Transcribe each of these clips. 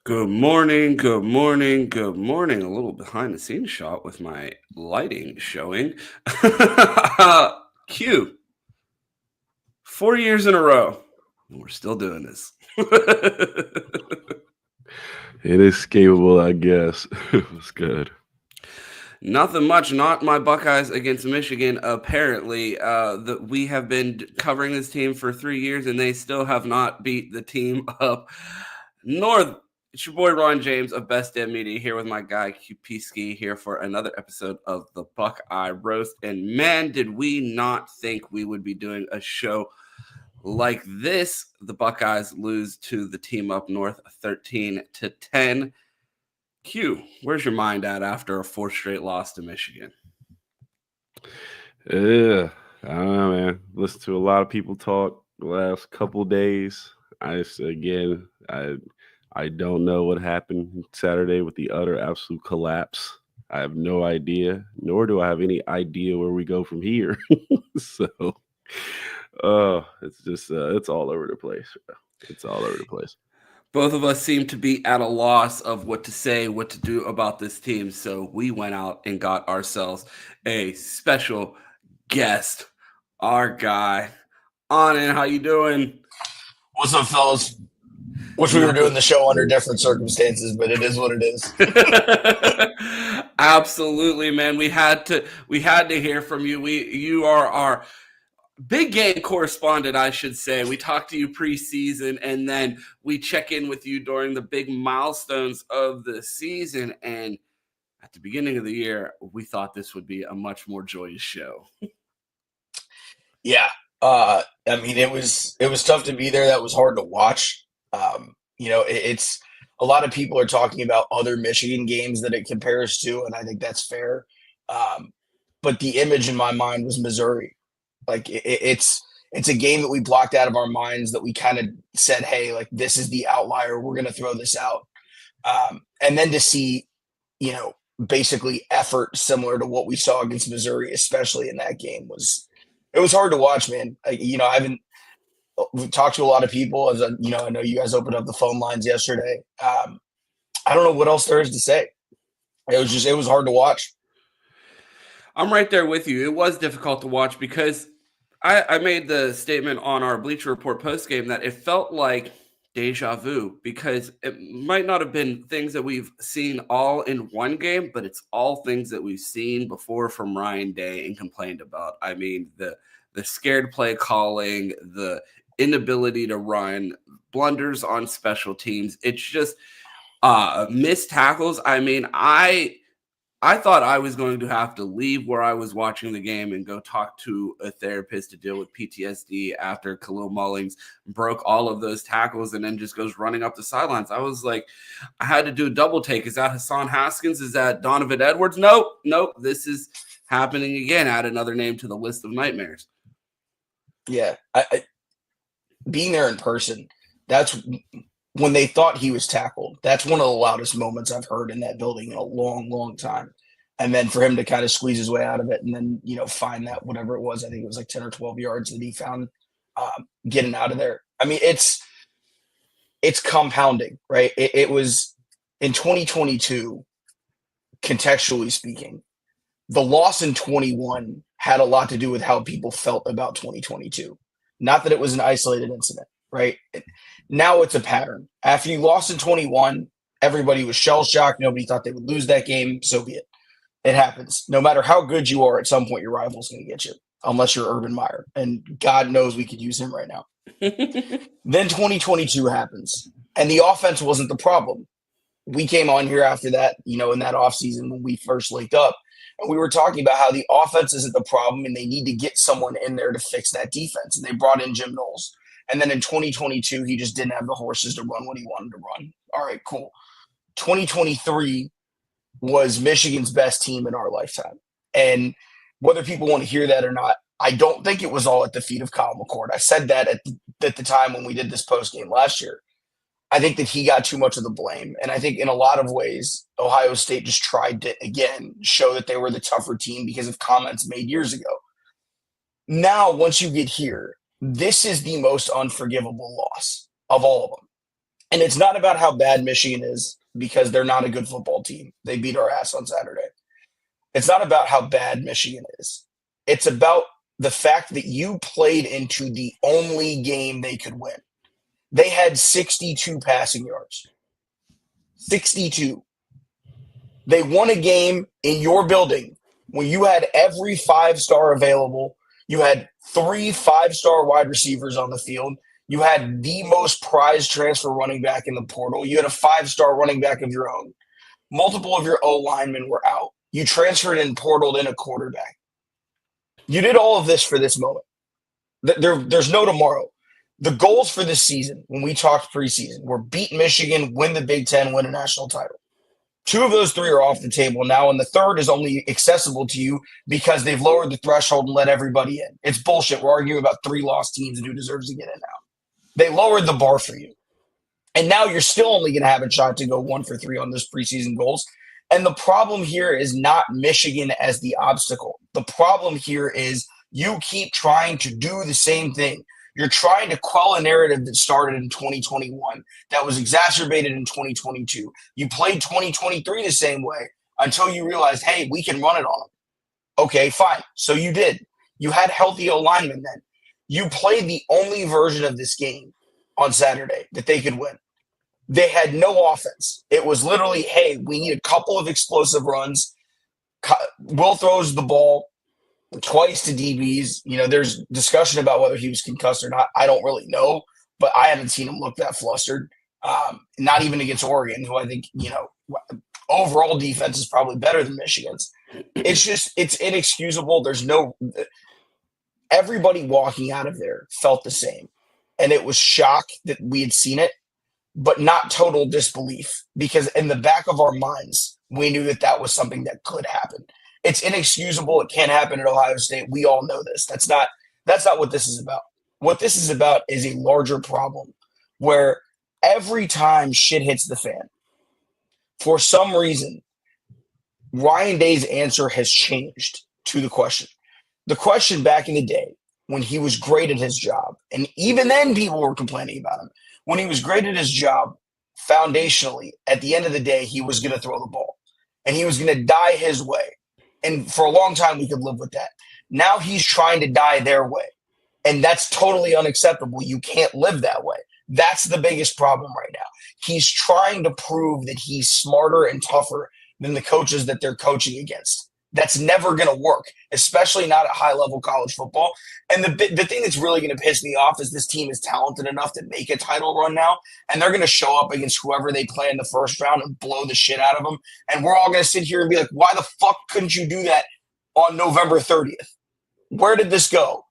Good morning, good morning, good morning. A little behind the scenes shot with my lighting showing. Q, 4 years in a row. And we're still doing this. Inescapable, I guess. It was good. Nothing much, not my Buckeyes against Michigan. Apparently, we have been covering this team for 3 years and they still have not beat the team up north. It's your boy Ron James of Best Damn Media here with my guy QP here for another episode of the Buckeye Roast. And man, did we not think we would be doing a show like this. The Buckeyes lose to the team up north 13-10. Q, where's your mind at after a fourth straight loss to Michigan? Yeah, I don't know, man. Listen to a lot of people talk the last couple days. I don't know what happened Saturday with the utter absolute collapse. I have no idea, nor do I have any idea where we go from here. so, it's just it's all over the place. It's all over the place. Both of us seem to be at a loss of what to say, what to do about this team. So we went out and got ourselves a special guest, our guy. Anin, how you doing? What's up, fellas? Wish we were doing the show under different circumstances, but it is what it is. Absolutely, man. We had to hear from you. You are our big game correspondent, I should say. We talk to you preseason, and then we check in with you during the big milestones of the season. And at the beginning of the year, we thought this would be a much more joyous show. Yeah, I mean, it was tough to be there. That was hard to watch. It's a lot of people are talking about other Michigan games that it compares to, and I think that's fair. But the image in my mind was Missouri. Like it's a game that we blocked out of our minds that we kind of said, hey, like this is the outlier. We're going to throw this out. And then to see, basically effort similar to what we saw against Missouri, especially in that game, it was hard to watch, man. I haven't we've talked to a lot of people. As I know you guys opened up the phone lines yesterday. I don't know what else there is to say. It was hard to watch. I'm right there with you. It was difficult to watch because I made the statement on our Bleacher Report post game that it felt like deja vu because it might not have been things that we've seen all in one game, but it's all things that we've seen before from Ryan Day and complained about. I mean, the scared play calling, the inability to run, blunders on special teams. It's just missed tackles. I mean, I thought I was going to have to leave where I was watching the game and go talk to a therapist to deal with PTSD after Khalil Mullings broke all of those tackles and then just goes running up the sidelines. I was like, I had to do a double take. Is that Hassan Haskins? Is that Donovan Edwards? Nope. This is happening again. Add another name to the list of nightmares. Yeah, being there in person, that's when they thought he was tackled. That's one of the loudest moments I've heard in that building in a long, long time. And then for him to kind of squeeze his way out of it and then, find that whatever it was, I think it was like 10 or 12 yards that he found getting out of there. I mean, it's compounding, right? It was in 2022, contextually speaking, the loss in 21 had a lot to do with how people felt about 2022. Not that it was an isolated incident, right? Now it's a pattern. After you lost in 21, everybody was shell shocked. Nobody thought they would lose that game. So be it. It happens. No matter how good you are, at some point your rival's going to get you, unless you're Urban Meyer. And God knows we could use him right now. Then 2022 happens, and the offense wasn't the problem. We came on here after that, in that offseason when we first linked up, and we were talking about how the offense isn't the problem and they need to get someone in there to fix that defense. And they brought in Jim Knowles. And then in 2022, he just didn't have the horses to run what he wanted to run. All right, cool. 2023 was Michigan's best team in our lifetime. And whether people want to hear that or not, I don't think it was all at the feet of Kyle McCord. I said that at the time when we did this post game last year. I think that he got too much of the blame. And I think in a lot of ways, Ohio State just tried to, again, show that they were the tougher team because of comments made years ago. Now, once you get here, this is the most unforgivable loss of all of them. And it's not about how bad Michigan is because they're not a good football team. They beat our ass on Saturday. It's not about how bad Michigan is. It's about the fact that you played into the only game they could win. They had 62 passing yards. 62. They won a game in your building when you had every 5-star available. You had 3 5-star wide receivers on the field. You had the most prized transfer running back in the portal. You had a 5-star running back of your own. Multiple of your O linemen were out. You transferred and portaled in a quarterback. You did all of this for this moment. There's no tomorrow. The goals for this season, when we talked preseason, were beat Michigan, win the Big Ten, win a national title. 2 of those 3 are off the table now, and the third is only accessible to you because they've lowered the threshold and let everybody in. It's bullshit. We're arguing about 3 lost teams and who deserves to get in now. They lowered the bar for you. And now you're still only going to have a shot to go 1 for 3 on those preseason goals. And the problem here is not Michigan as the obstacle. The problem here is you keep trying to do the same thing. You're trying to quell a narrative that started in 2021 that was exacerbated in 2022. You played 2023 the same way until you realized, hey, we can run it on them. Okay, fine. So you did. You had healthy O-linemen then. You played the only version of this game on Saturday that they could win. They had no offense. It was literally, hey, we need a couple of explosive runs. Will throws the ball twice to DBs. There's discussion about whether he was concussed or not. I don't really know, but I haven't seen him look that flustered. Not even against Oregon, who I think, overall defense is probably better than Michigan's. It's inexcusable. Everybody walking out of there felt the same. And it was shock that we had seen it, but not total disbelief, because in the back of our minds, we knew that was something that could happen. It's inexcusable. It can't happen at Ohio State. We all know this. That's not what this is about. What this is about is a larger problem where every time shit hits the fan, for some reason, Ryan Day's answer has changed to the question. The question back in the day when he was great at his job, and even then people were complaining about him, when he was great at his job, foundationally, at the end of the day, he was going to throw the ball. And he was going to die his way. And for a long time, we could live with that. Now he's trying to die their way. And that's totally unacceptable. You can't live that way. That's the biggest problem right now. He's trying to prove that he's smarter and tougher than the coaches that they're coaching against. That's never going to work, especially not at high-level college football. And the thing that's really going to piss me off is this team is talented enough to make a title run now, and they're going to show up against whoever they play in the first round and blow the shit out of them. And we're all going to sit here and be like, why the fuck couldn't you do that on November 30th? Where did this go?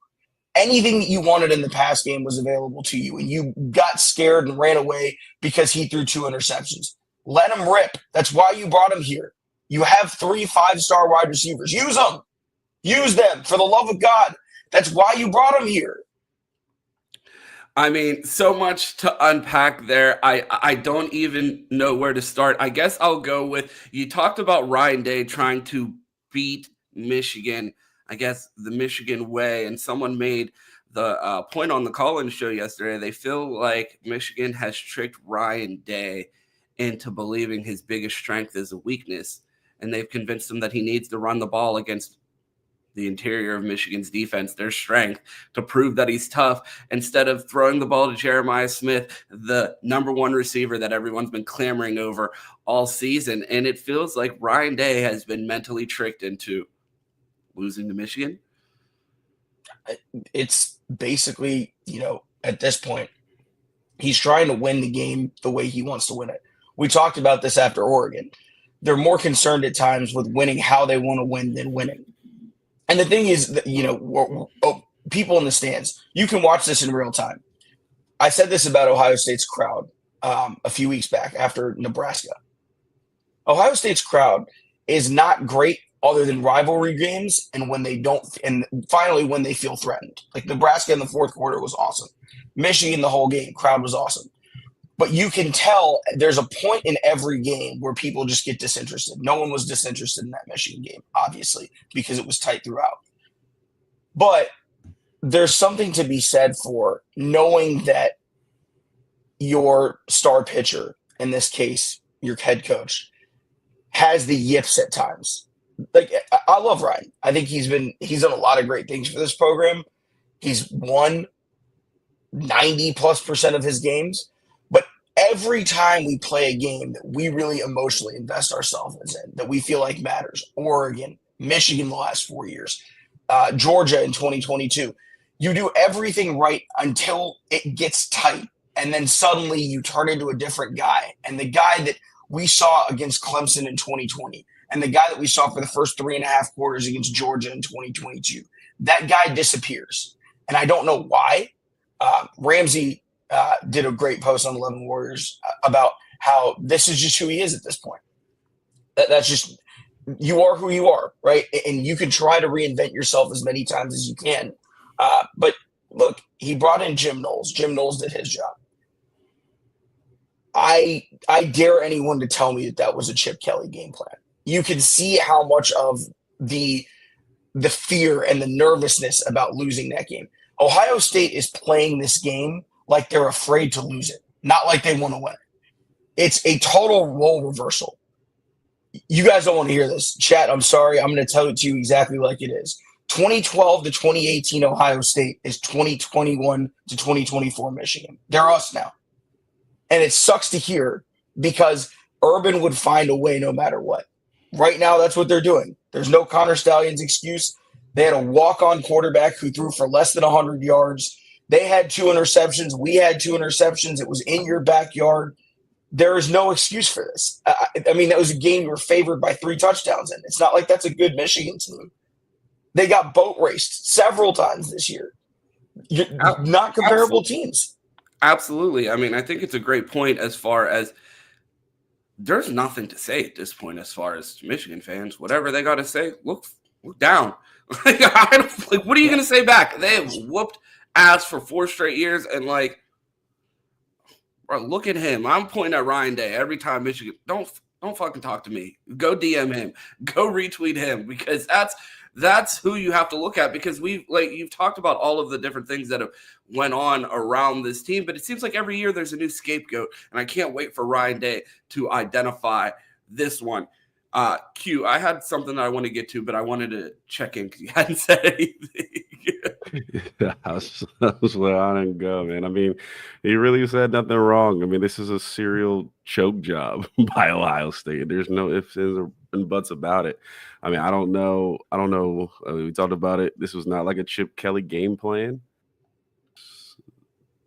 Anything that you wanted in the pass game was available to you, and you got scared and ran away because he threw 2 interceptions. Let him rip. That's why you brought him here. You have 3 5-star wide receivers. Use them. Use them, for the love of God. That's why you brought him here. I mean, so much to unpack there. I don't even know where to start. I guess I'll go with, you talked about Ryan Day trying to beat Michigan, I guess the Michigan way, and someone made the point on the call-in show yesterday. They feel like Michigan has tricked Ryan Day into believing his biggest strength is a weakness. And they've convinced him that he needs to run the ball against the interior of Michigan's defense, their strength, to prove that he's tough, instead of throwing the ball to Jeremiah Smith, the number 1 receiver that everyone's been clamoring over all season. And it feels like Ryan Day has been mentally tricked into losing to Michigan. It's basically, at this point, he's trying to win the game the way he wants to win it. We talked about this after Oregon. They're more concerned at times with winning how they want to win than winning. And the thing is, that, people in the stands, you can watch this in real time. I said this about Ohio State's crowd a few weeks back after Nebraska. Ohio State's crowd is not great other than rivalry games and when they don't, and finally when they feel threatened. Like Nebraska in the fourth quarter was awesome. Michigan the whole game, crowd was awesome. But you can tell there's a point in every game where people just get disinterested. No one was disinterested in that Michigan game, obviously, because it was tight throughout. But there's something to be said for knowing that your star pitcher, in this case, your head coach, has the yips at times. Like I love Ryan. I think he's done a lot of great things for this program. He's won 90+% of his games. But every time we play a game that we really emotionally invest ourselves in, that we feel like matters, Oregon, Michigan the last 4 years, Georgia in 2022, you do everything right until it gets tight. And then suddenly you turn into a different guy. And the guy that we saw against Clemson in 2020 and the guy that we saw for the first 3.5 quarters against Georgia in 2022, that guy disappears. And I don't know why. Ramsey did a great post on 11 Warriors about how this is just who he is at this point. That's just, you are who you are, right? And you can try to reinvent yourself as many times as you can. But look, he brought in Jim Knowles. Jim Knowles did his job. I dare anyone to tell me that was a Chip Kelly game plan. You can see how much of the fear and the nervousness about losing that game. Ohio State is playing this game like they're afraid to lose it, not like they want to win. It's a total role reversal. You guys don't want to hear this. Chat, I'm sorry. I'm going to tell it to you exactly like it is. 2012 to 2018 Ohio State is 2021 to 2024 Michigan. They're us now. And it sucks to hear because Urban would find a way no matter what. Right now, that's what they're doing. There's no Connor Stalions excuse. They had a walk-on quarterback who threw for less than 100 yards. They had 2 interceptions. We had 2 interceptions. It was in your backyard. There is no excuse for this. I mean, that was a game you were favored by 3 touchdowns in. It's not like that's a good Michigan team. They got boat raced several times this year. Not comparable teams. Absolutely. I mean, I think it's a great point as far as there's nothing to say at this point as far as Michigan fans. Whatever they got to say, look down. What are you going to say back? They have whooped ass for 4 straight years, and bro, look at him. I'm pointing at Ryan Day every time Michigan. Don't fucking talk to me. Go DM him. Go retweet him because that's who you have to look at because you've talked about all of the different things that have went on around this team, but it seems like every year there's a new scapegoat, and I can't wait for Ryan Day to identify this one. Q, I had something that I want to get to, but I wanted to check in because you hadn't said anything. That's where I didn't go, man. I mean, he really said nothing wrong. I mean, this is a serial choke job by Ohio State. There's no ifs, ands, and buts about it. I mean, I don't know. We talked about it. This was not like a Chip Kelly game plan.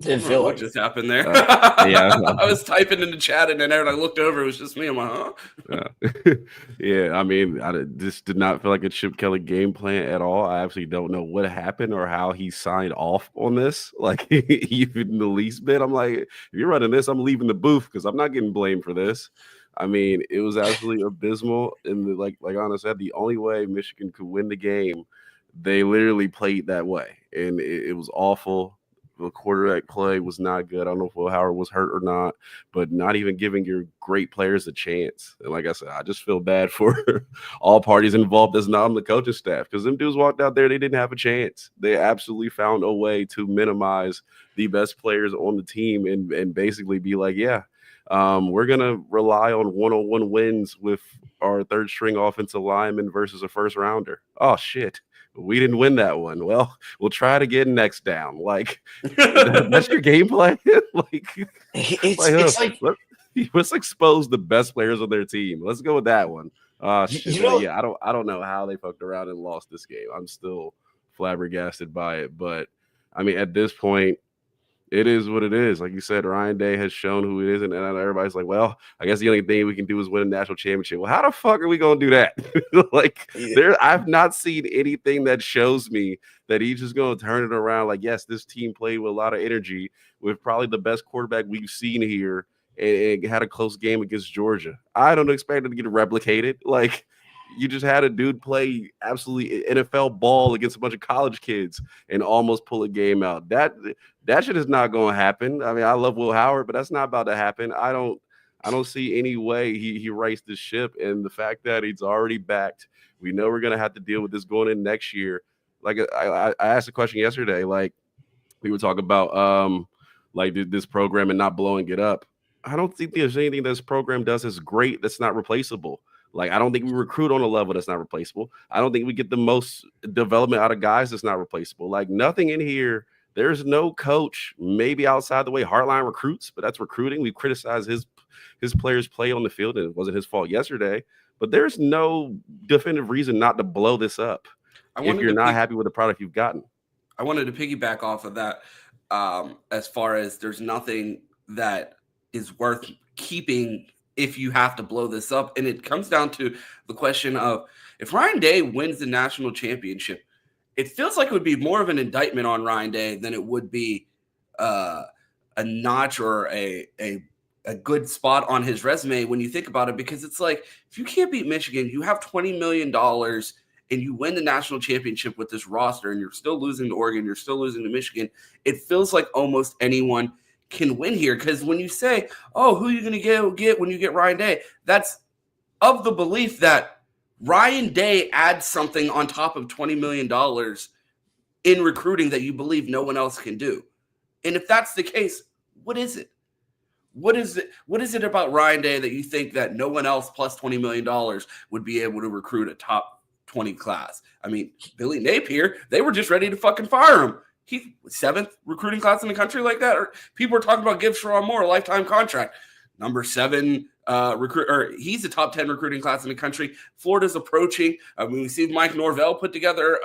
Didn't feel what like just happened there. Yeah, I was typing in the chat and then I looked over. It was just me. I'm like, huh? Yeah. I mean, this did not feel like a Chip Kelly game plan at all. I actually don't know what happened or how he signed off on this. Like even the least bit. I'm like, if you're running this, I'm leaving the booth because I'm not getting blamed for this. I mean, it was absolutely abysmal. And like Anna said, the only way Michigan could win the game, they literally played that way, and it was awful. The quarterback play was not good. I don't know if Will Howard was hurt or not, but not even giving your great players a chance. And like I said, I just feel bad for all parties involved as not on the coaching staff because them dudes walked out there, they didn't have a chance. They absolutely found a way to minimize the best players on the team and basically be like, yeah, we're going to rely on one-on-one wins with our third string offensive lineman versus a first rounder. Oh, shit. We didn't win that one. Well, we'll try it again next down. Like that's your game plan. Let's expose the best players on their team. Let's go with that one. Shit. I don't know how they fucked around and lost this game. I'm still flabbergasted by it. But I mean, at this point, it is what it is. Like you said, Ryan Day has shown who it is, and everybody's like, well, I guess the only thing we can do is win a national championship. Well, how the fuck are we going to do that? I've not seen anything that shows me that he's just going to turn it around. Like, yes, this team played with a lot of energy with probably the best quarterback we've seen here and had a close game against Georgia. I don't expect it to get replicated. Like, you just had a dude play absolutely NFL ball against a bunch of college kids and almost pull a game out. That shit is not going to happen. I mean, I love Will Howard, but that's not about to happen. I don't see any way he rights the ship. And the fact that he's already backed, we know we're going to have to deal with this going in next year. Like I asked a question yesterday, like we were talking about like this program and not blowing it up. I don't think there's anything this program does is great that's not replaceable. Like, I don't think we recruit on a level that's not replaceable. I don't think we get the most development out of guys that's not replaceable. Like, nothing in here. There's no coach, maybe outside the way Heartline recruits, but that's recruiting. We've criticized his players' play on the field, and it wasn't his fault yesterday. But there's no definitive reason not to blow this up if you're not happy with the product you've gotten. I wanted to piggyback off of that as far as there's nothing that is worth keeping if you have to blow this up. And it comes down to the question of, if Ryan Day wins the national championship, it feels like it would be more of an indictment on Ryan Day than it would be a notch or a good spot on his resume when you think about it. Because it's like, if you can't beat Michigan, you have $20 million and you win the national championship with this roster, and you're still losing to Oregon, you're still losing to Michigan, it feels like almost anyone can win here. Because when you say, oh, who are you going to get when you get Ryan Day, that's of the belief that Ryan Day adds something on top of $20 million in recruiting that you believe no one else can do. And if that's the case, what is it? What is it about Ryan Day that you think that no one else plus $20 million would be able to recruit a top 20 class? I mean, Billy Napier, they were just ready to fucking fire him. He's 7th recruiting class in the country like that. Or people are talking about give Sherrod Moore a lifetime contract. Number 7 recruit, or he's a top 10 recruiting class in the country. Florida's approaching. I mean, we see Mike Norvell put together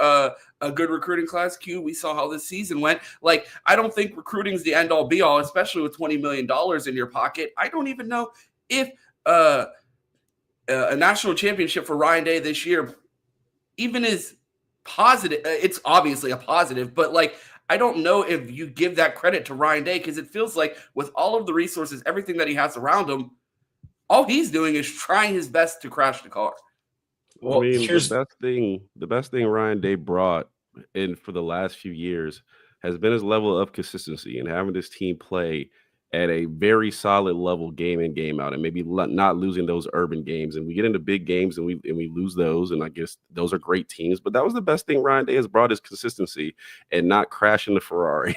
a good recruiting class. We saw how this season went. Like, I don't think recruiting is the end all be all, especially with $20 million in your pocket. I don't even know if a national championship for Ryan Day this year even is positive. It's obviously a positive, but like, I don't know if you give that credit to Ryan Day, because it feels like with all of the resources, everything that he has around him, all he's doing is trying his best to crash the car. Well, I mean, the best thing Ryan Day brought in for the last few years has been his level of consistency and having this team play at a very solid level, game in, game out, and maybe not losing those urban games. And we get into big games and we lose those, and I guess those are great teams. But that was the best thing Ryan Day has brought, is consistency and not crashing the Ferrari.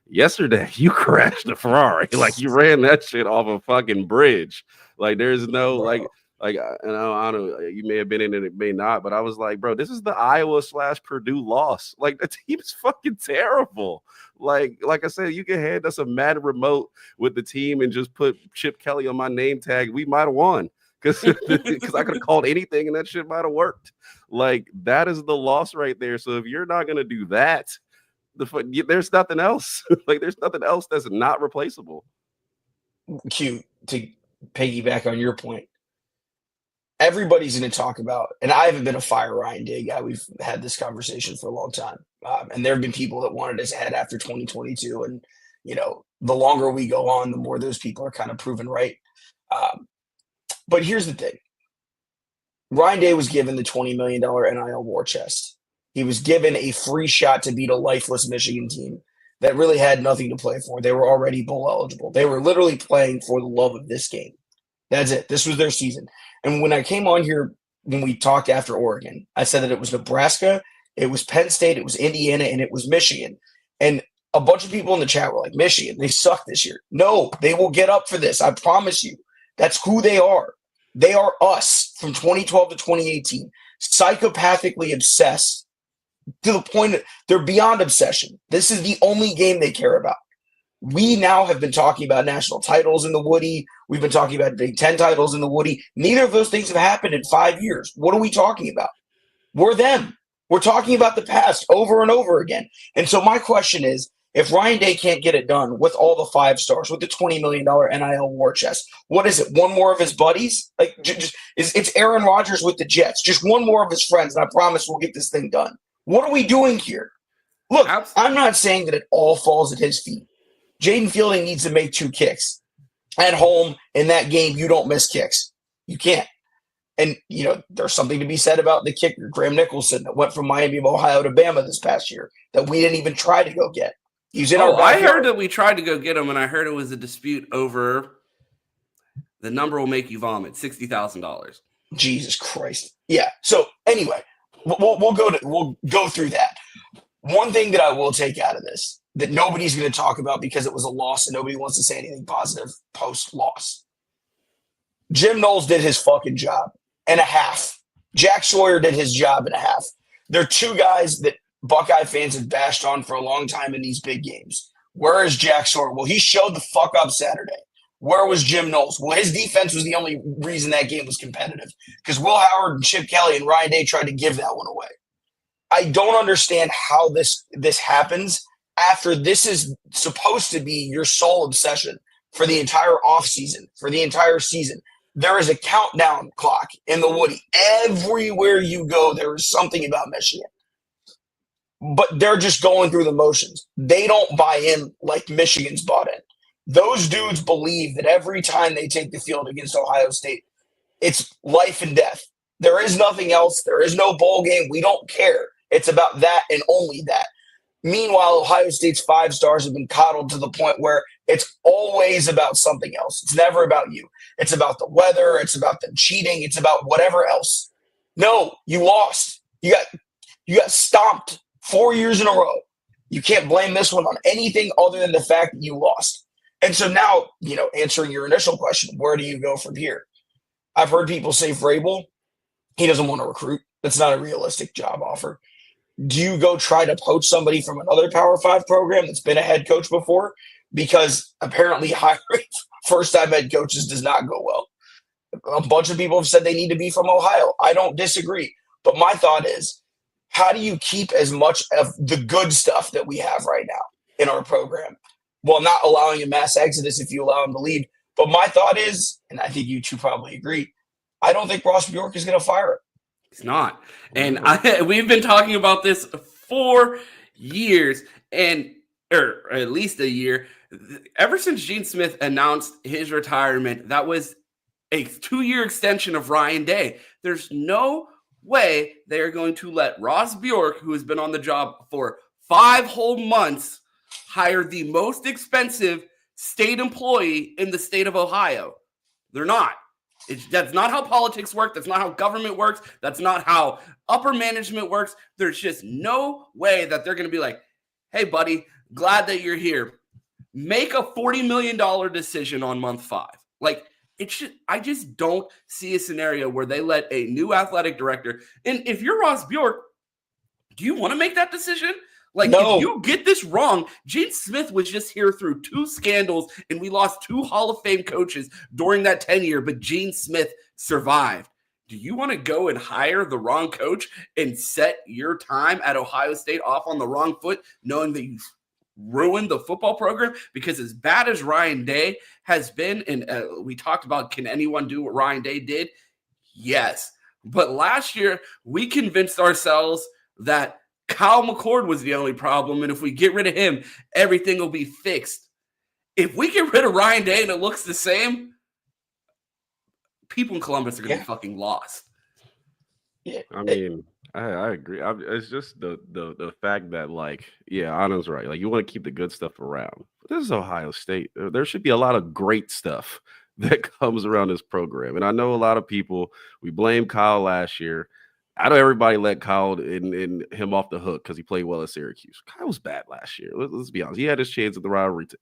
Yesterday, you crashed the Ferrari. Like, you ran that shit off a fucking bridge. Like, there's no, like, I don't know, you may have been in it, it may not, but I was like, bro, this is the Iowa/Purdue loss. Like, the team's fucking terrible. Like I said, you can hand us a Madden remote with the team and just put Chip Kelly on my name tag. We might have won, because I could have called anything and that shit might have worked. Like, that is the loss right there. So if you're not going to do that, there's nothing else. Like, there's nothing else that's not replaceable. Q, to piggyback on your point, everybody's going to talk about, and I haven't been a fire Ryan Day guy. We've had this conversation for a long time. And there have been people that wanted his head after 2022. And, you know, the longer we go on, the more those people are kind of proven right. But here's the thing. Ryan Day was given the $20 million NIL war chest. He was given a free shot to beat a lifeless Michigan team that really had nothing to play for. They were already bowl eligible. They were literally playing for the love of this game. That's it. This was their season. And when I came on here, when we talked after Oregon, I said that it was Nebraska, it was Penn State, it was Indiana, and it was Michigan. And a bunch of people in the chat were like, Michigan, they suck this year. No, they will get up for this. I promise you. That's who they are. They are us from 2012 to 2018, psychopathically obsessed to the point that they're beyond obsession. This is the only game they care about. We now have been talking about national titles in the Woody. We've been talking about Big Ten titles in the Woody. Neither of those things have happened in 5 years. What are we talking about? We're them. We're talking about the past over and over again. And so my question is, if Ryan Day can't get it done with all the 5 stars, with the $20 million NIL war chest, what is it? One more of his buddies? Like, it's Aaron Rodgers with the Jets. Just one more of his friends, and I promise we'll get this thing done. What are we doing here? Look, I'm not saying that it all falls at his feet. Jaden Fielding needs to make 2 kicks. At home, in that game, you don't miss kicks. You can't. And, you know, there's something to be said about the kicker, Graham Nicholson, that went from Miami of Ohio to Bama this past year, that we didn't even try to go get. He's in our backyard. I heard that we tried to go get him, and I heard it was a dispute over the number will make you vomit, $60,000. Jesus Christ. Yeah. So anyway, we'll go through that. One thing that I will take out of this, that nobody's going to talk about because it was a loss and nobody wants to say anything positive post-loss. Jim Knowles did his fucking job and a half. Jack Sawyer did his job and a half. They're two guys that Buckeye fans have bashed on for a long time in these big games. Where is Jack Sawyer? Well, he showed the fuck up Saturday. Where was Jim Knowles? Well, his defense was the only reason that game was competitive because Will Howard and Chip Kelly and Ryan Day tried to give that one away. I don't understand how this happens after this is supposed to be your sole obsession for the entire offseason, for the entire season. There is a countdown clock in the Woody. Everywhere you go, there is something about Michigan. But they're just going through the motions. They don't buy in like Michigan's bought in. Those dudes believe that every time they take the field against Ohio State, it's life and death. There is nothing else. There is no bowl game. We don't care. It's about that and only that. Meanwhile, Ohio State's 5 stars have been coddled to the point where it's always about something else. It's never about you. It's about the weather. It's about them cheating. It's about whatever else. No, you lost. You got stomped 4 years in a row. You can't blame this one on anything other than the fact that you lost. And so now, answering your initial question, where do you go from here? I've heard people say Vrabel, he doesn't want to recruit. That's not a realistic job offer. Do you go try to poach somebody from another Power 5 program that's been a head coach before? Because apparently hiring first-time head coaches does not go well. A bunch of people have said they need to be from Ohio. I don't disagree. But my thought is, how do you keep as much of the good stuff that we have right now in our program while not allowing a mass exodus if you allow them to leave? But my thought is, and I think you two probably agree, I don't think Ross Bjork is going to fire it. It's not. And we've been talking about this for years, or at least a year. Ever since Gene Smith announced his retirement, that was a 2-year extension of Ryan Day. There's no way they are going to let Ross Bjork, who has been on the job for 5 whole months, hire the most expensive state employee in the state of Ohio. They're not. That's not how politics work. That's not how government works. That's not how upper management works. There's just no way that they're going to be like, hey, buddy, glad that you're here. Make a $40 million decision on month 5. Like, I just don't see a scenario where they let a new athletic director. And if you're Ross Bjork, do you want to make that decision? Like, no. If you get this wrong, Gene Smith was just here through 2 scandals, and we lost 2 Hall of Fame coaches during that tenure, but Gene Smith survived. Do you want to go and hire the wrong coach and set your time at Ohio State off on the wrong foot, knowing that you ruined the football program? Because as bad as Ryan Day has been, and we talked about, can anyone do what Ryan Day did? Yes. But last year, we convinced ourselves that Kyle McCord was the only problem, and if we get rid of him, everything will be fixed. If we get rid of Ryan Day and it looks the same, people in Columbus are going to be fucking lost. Yeah, I mean, I agree. It's just the fact that, like, yeah, Anna's right. Like, you want to keep the good stuff around. But this is Ohio State. There should be a lot of great stuff that comes around this program. And I know a lot of people, we blame Kyle last year. I know everybody let Kyle and him off the hook because he played well at Syracuse. Kyle was bad last year. Let's be honest. He had his chance at the rivalry too.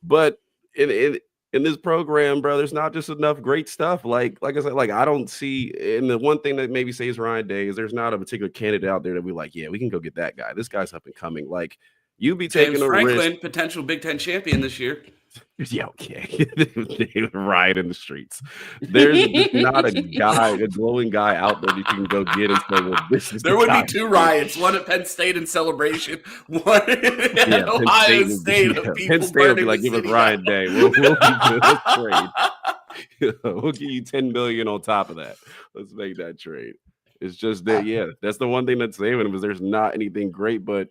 But in this program, bro, there's not just enough great stuff. Like I said, like, I don't see. And the one thing that maybe saves Ryan Day is there's not a particular candidate out there that we like, yeah, we can go get that guy. This guy's up and coming. Like, you be taking James a Franklin, risk. Potential Big Ten champion this year. Yeah, okay. They riot in the streets. There's just not a glowing guy out there that you can go get and say, well, this is there would be 2 riots, one at Penn State in celebration, one at Ohio State. Penn State will be like, give us Ryan Day. We'll be good. Let's trade. We'll give you $10 million on top of that. Let's make that trade. It's just that, yeah, that's the one thing that's saving him is there's not anything great, but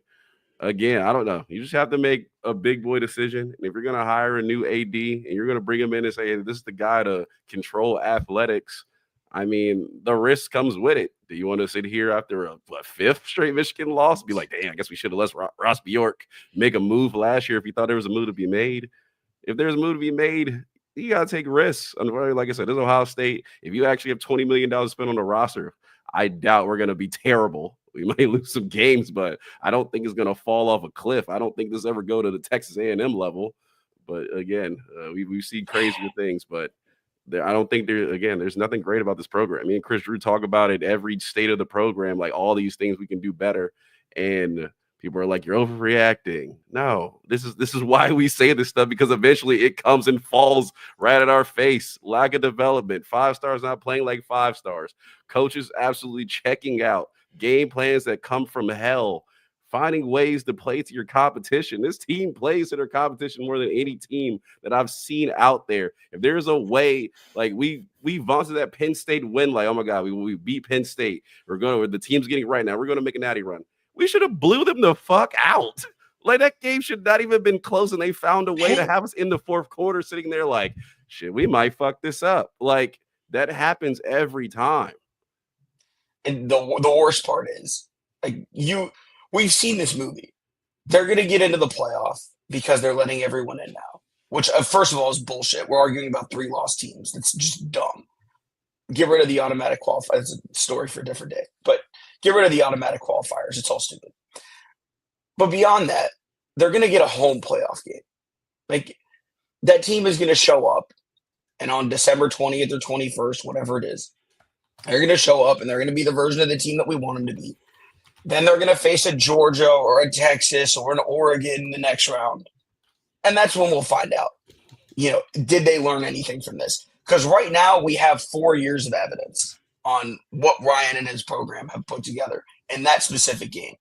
again, I don't know. You just have to make a big boy decision. And if you're going to hire a new AD and you're going to bring him in and say, hey, this is the guy to control athletics, I mean, the risk comes with it. Do you want to sit here after a 5th straight Michigan loss? Be like, damn, I guess we should have let Ross Bjork make a move last year if you thought there was a move to be made. If there's a move to be made, you got to take risks. Like I said, this is Ohio State. If you actually have $20 million spent on the roster, I doubt we're going to be terrible We might lose some games, but I don't think it's going to fall off a cliff. I don't think this ever go to the Texas A&M level. But again, we've seen crazier things, but I don't think there's nothing great about this program. Me and Chris Drew talk about it every state of the program, like all these things we can do better. And people are like, you're overreacting. No, this is why we say this stuff, because eventually it comes and falls right at our face. Lack of development, 5 stars not playing like 5 stars, coaches absolutely checking out, game plans that come from hell, finding ways to play to your competition. This team plays to their competition more than any team that I've seen out there. If there's a way, like we vaunted that Penn State win, like, oh my God, we beat Penn State. The team's getting right now. We're going to make a natty run. We should have blew them the fuck out. Like, that game should not even been close, and they found a way to have us in the fourth quarter sitting there like, shit, we might fuck this up. Like, that happens every time. And the worst part is, like, we've seen this movie. They're going to get into the playoff because they're letting everyone in now, which, first of all, is bullshit. We're arguing about 3 lost teams. That's just dumb. Get rid of the automatic qualifiers. It's a story for a different day. But get rid of the automatic qualifiers. It's all stupid. But beyond that, they're going to get a home playoff game. Like, that team is going to show up, and on December 20th or 21st, whatever it is, they're going to show up, and they're going to be the version of the team that we want them to be. Then they're going to face a Georgia or a Texas or an Oregon in the next round. And that's when we'll find out, did they learn anything from this? Because right now we have 4 years of evidence on what Ryan and his program have put together in that specific game.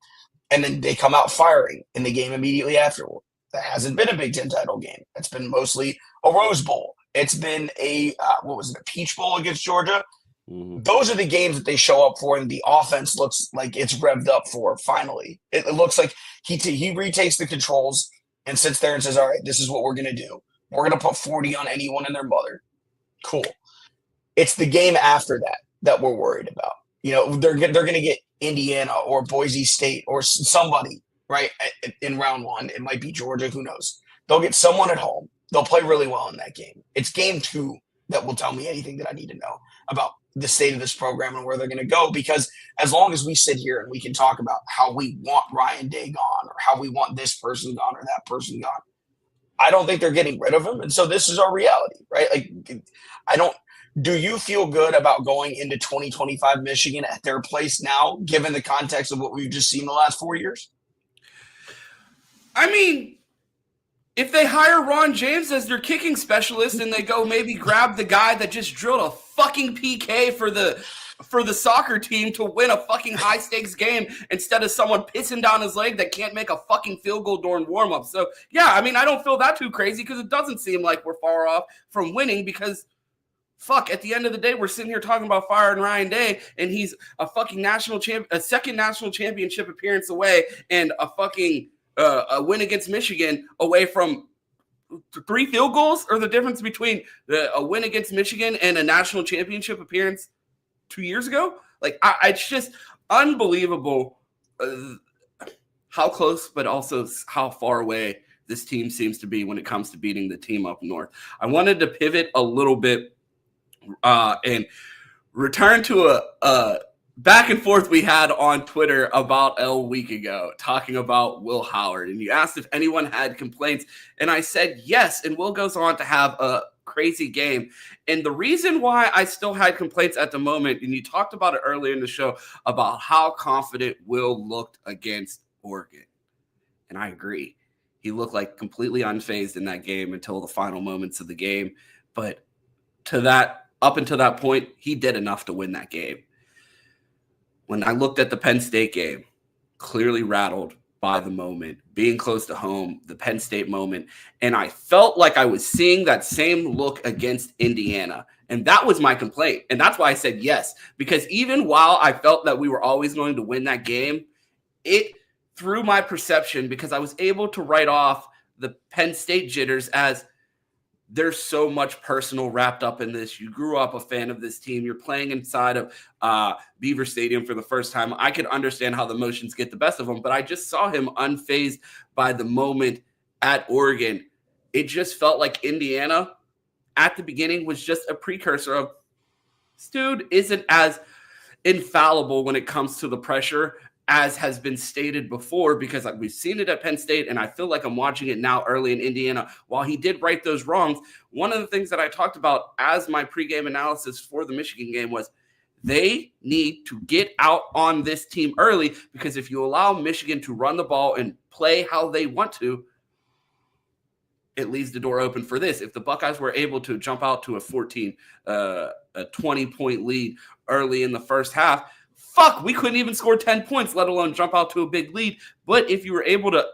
And then they come out firing in the game immediately afterward. That hasn't been a Big Ten title game. It's been mostly a Rose Bowl. It's been a Peach Bowl against Georgia. Mm-hmm. Those are the games that they show up for, and the offense looks like it's revved up for. Finally, it looks like he retakes the controls and sits there and says, "All right, this is what we're going to do. We're going to put 40 on anyone and their mother." Cool. It's the game after that we're worried about. They're going to get Indiana or Boise State or somebody right in round 1. It might be Georgia. Who knows? They'll get someone at home. They'll play really well in that game. It's game 2 that will tell me anything that I need to know about the state of this program and where they're going to go. Because as long as we sit here and we can talk about how we want Ryan Day gone or how we want this person gone or that person gone, I don't think they're getting rid of him. And so this is our reality, right? Like, do you feel good about going into 2025 Michigan at their place now, given the context of what we've just seen the last 4 years? I mean, if they hire Ron James as their kicking specialist and they go maybe grab the guy that just drilled a fucking PK for the soccer team to win a fucking high stakes game instead of someone pissing down his leg that can't make a fucking field goal during warm up. So yeah, I mean, I don't feel that too crazy because it doesn't seem like we're far off from winning because fuck, at the end of the day, we're sitting here talking about firing Ryan Day and he's a fucking a second national championship appearance away and a fucking a win against Michigan away from 3 field goals, or the difference between a win against Michigan and a national championship appearance 2 years ago. Like, it's just unbelievable how close, but also how far away this team seems to be when it comes to beating the team up north. I wanted to pivot a little bit and return to a back and forth we had on Twitter about a week ago talking about Will Howard. And you asked if anyone had complaints. And I said yes. And Will goes on to have a crazy game. And the reason why I still had complaints at the moment, and you talked about it earlier in the show, about how confident Will looked against Oregon. And I agree. He looked like completely unfazed in that game until the final moments of the game. But up until that point, he did enough to win that game. When I looked at the Penn State game, clearly rattled by the moment, being close to home, the Penn State moment, and I felt like I was seeing that same look against Indiana. And that was my complaint. And that's why I said yes, because even while I felt that we were always going to win that game, it threw my perception because I was able to write off the Penn State jitters as there's so much personal wrapped up in this. You grew up a fan of this team. You're playing inside of Beaver Stadium for the first time. I could understand how the emotions get the best of him, but I just saw him unfazed by the moment at Oregon. It just felt like Indiana at the beginning was just a precursor of this dude isn't as infallible when it comes to the pressure as has been stated before, because we've seen it at Penn State, and I feel like I'm watching it now early in Indiana. While he did right those wrongs, one of the things that I talked about as my pregame analysis for the Michigan game was they need to get out on this team early, because if you allow Michigan to run the ball and play how they want to, it leaves the door open for this. If the Buckeyes were able to jump out to a 20-point lead early in the first half, we couldn't even score 10 points, let alone jump out to a big lead. But if you were able to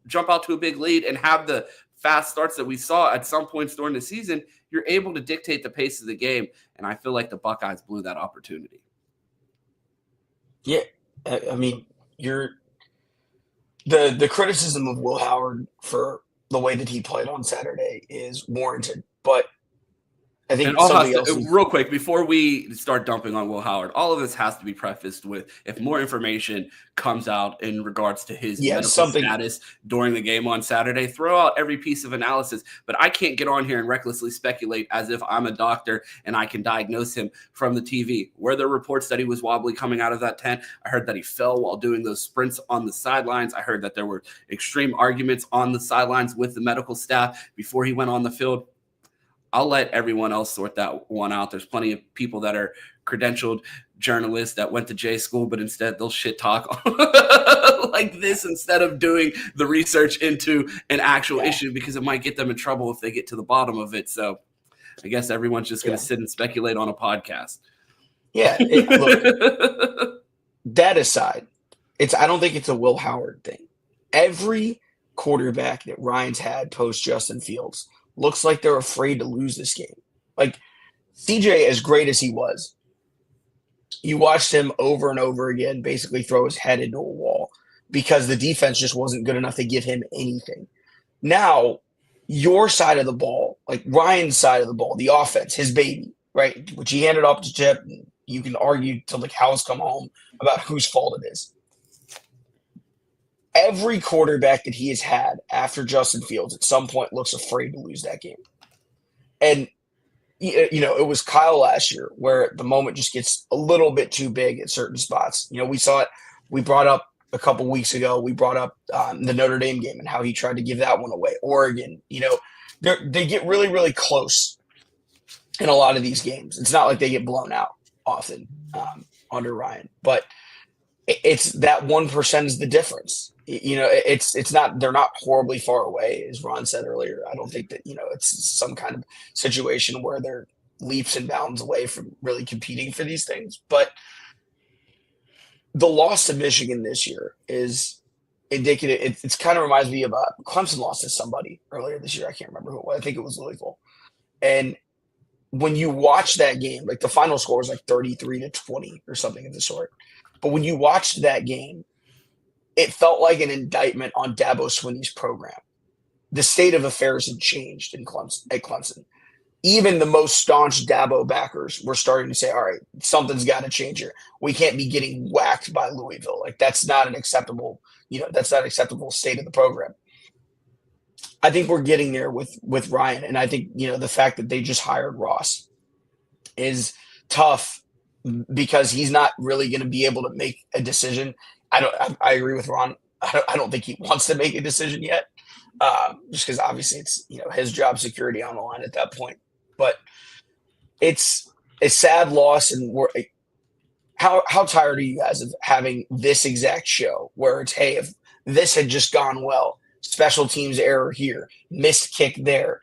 jump out to a big lead and have the fast starts that we saw at some points during the season, you're able to dictate the pace of the game. And I feel like the Buckeyes blew that opportunity. Yeah. I mean, the criticism of Will Howard for the way that he played on Saturday is warranted, but I think something else. Real quick, before we start dumping on Will Howard, all of this has to be prefaced with, if more information comes out in regards to his medical status during the game on Saturday, throw out every piece of analysis. But I can't get on here and recklessly speculate as if I'm a doctor and I can diagnose him from the TV. Were there reports that he was wobbly coming out of that tent? I heard that he fell while doing those sprints on the sidelines. I heard that there were extreme arguments on the sidelines with the medical staff before he went on the field. I'll let everyone else sort that one out. There's plenty of people that are credentialed journalists that went to J school, but instead they'll shit talk like this instead of doing the research into an actual issue, because it might get them in trouble if they get to the bottom of it. So I guess everyone's just going to sit and speculate on a podcast. Yeah. Look, that aside, I don't think it's a Will Howard thing. Every quarterback that Ryan's had post Justin Fields looks like they're afraid to lose this game. Like CJ, as great as he was, you watched him over and over again basically throw his head into a wall because the defense just wasn't good enough to give him anything. Now, your side of the ball, like Ryan's side of the ball, the offense, his baby, right, which he handed off to Chip, you can argue till the cows come home about whose fault it is. Every quarterback that he has had after Justin Fields at some point looks afraid to lose that game. And, it was Kyle last year where the moment just gets a little bit too big at certain spots. We saw it. We brought up a couple weeks ago, the Notre Dame game and how he tried to give that one away. Oregon, they get really, really close in a lot of these games. It's not like they get blown out often under Ryan, but it's that 1% is the difference. It's not, they're not horribly far away, as Ron said earlier. I don't think that, it's some kind of situation where they're leaps and bounds away from really competing for these things. But the loss to Michigan this year is indicative. It's kind of reminds me of Clemson lost to somebody earlier this year. I can't remember who. I think it was Louisville. And when you watch that game, like the final score was like 33-20 or something of the sort. But when you watched that game, it felt like an indictment on Dabo Swinney's program. The state of affairs had changed at Clemson. Even the most staunch Dabo backers were starting to say, all right, something's got to change here. We can't be getting whacked by Louisville. Like that's not an acceptable, state of the program. I think we're getting there with Ryan. And I think, the fact that they just hired Ross is tough because he's not really going to be able to make a decision. I agree with Ron. I don't think he wants to make a decision yet, just because obviously it's his job security on the line at that point. But it's a sad loss, and how tired are you guys of having this exact show where it's, hey, if this had just gone well, special teams error here, missed kick there,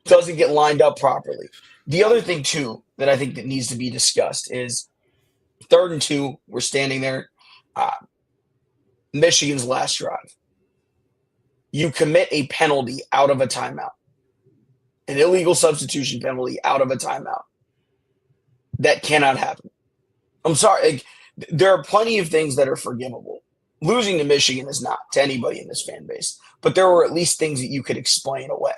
doesn't get lined up properly. The other thing too that I think that needs to be discussed is 3rd and 2. We're standing there. Michigan's last drive. You commit a penalty out of a timeout, an illegal substitution penalty out of a timeout. That cannot happen. I'm sorry. Like, there are plenty of things that are forgivable. Losing to Michigan is not to anybody in this fan base, but there were at least things that you could explain away.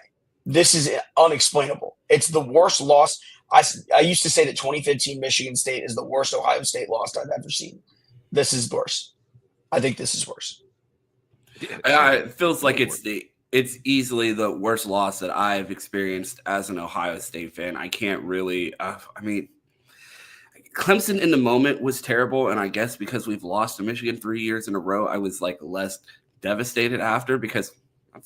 This is unexplainable. It's the worst loss. I used to say that 2015 Michigan State is the worst Ohio State loss I've ever seen. This is worse. I think this is worse. It feels like it's easily the worst loss that I've experienced as an Ohio State fan. I can't really. Clemson in the moment was terrible, and I guess because we've lost to Michigan 3 years in a row, I was like less devastated after because I've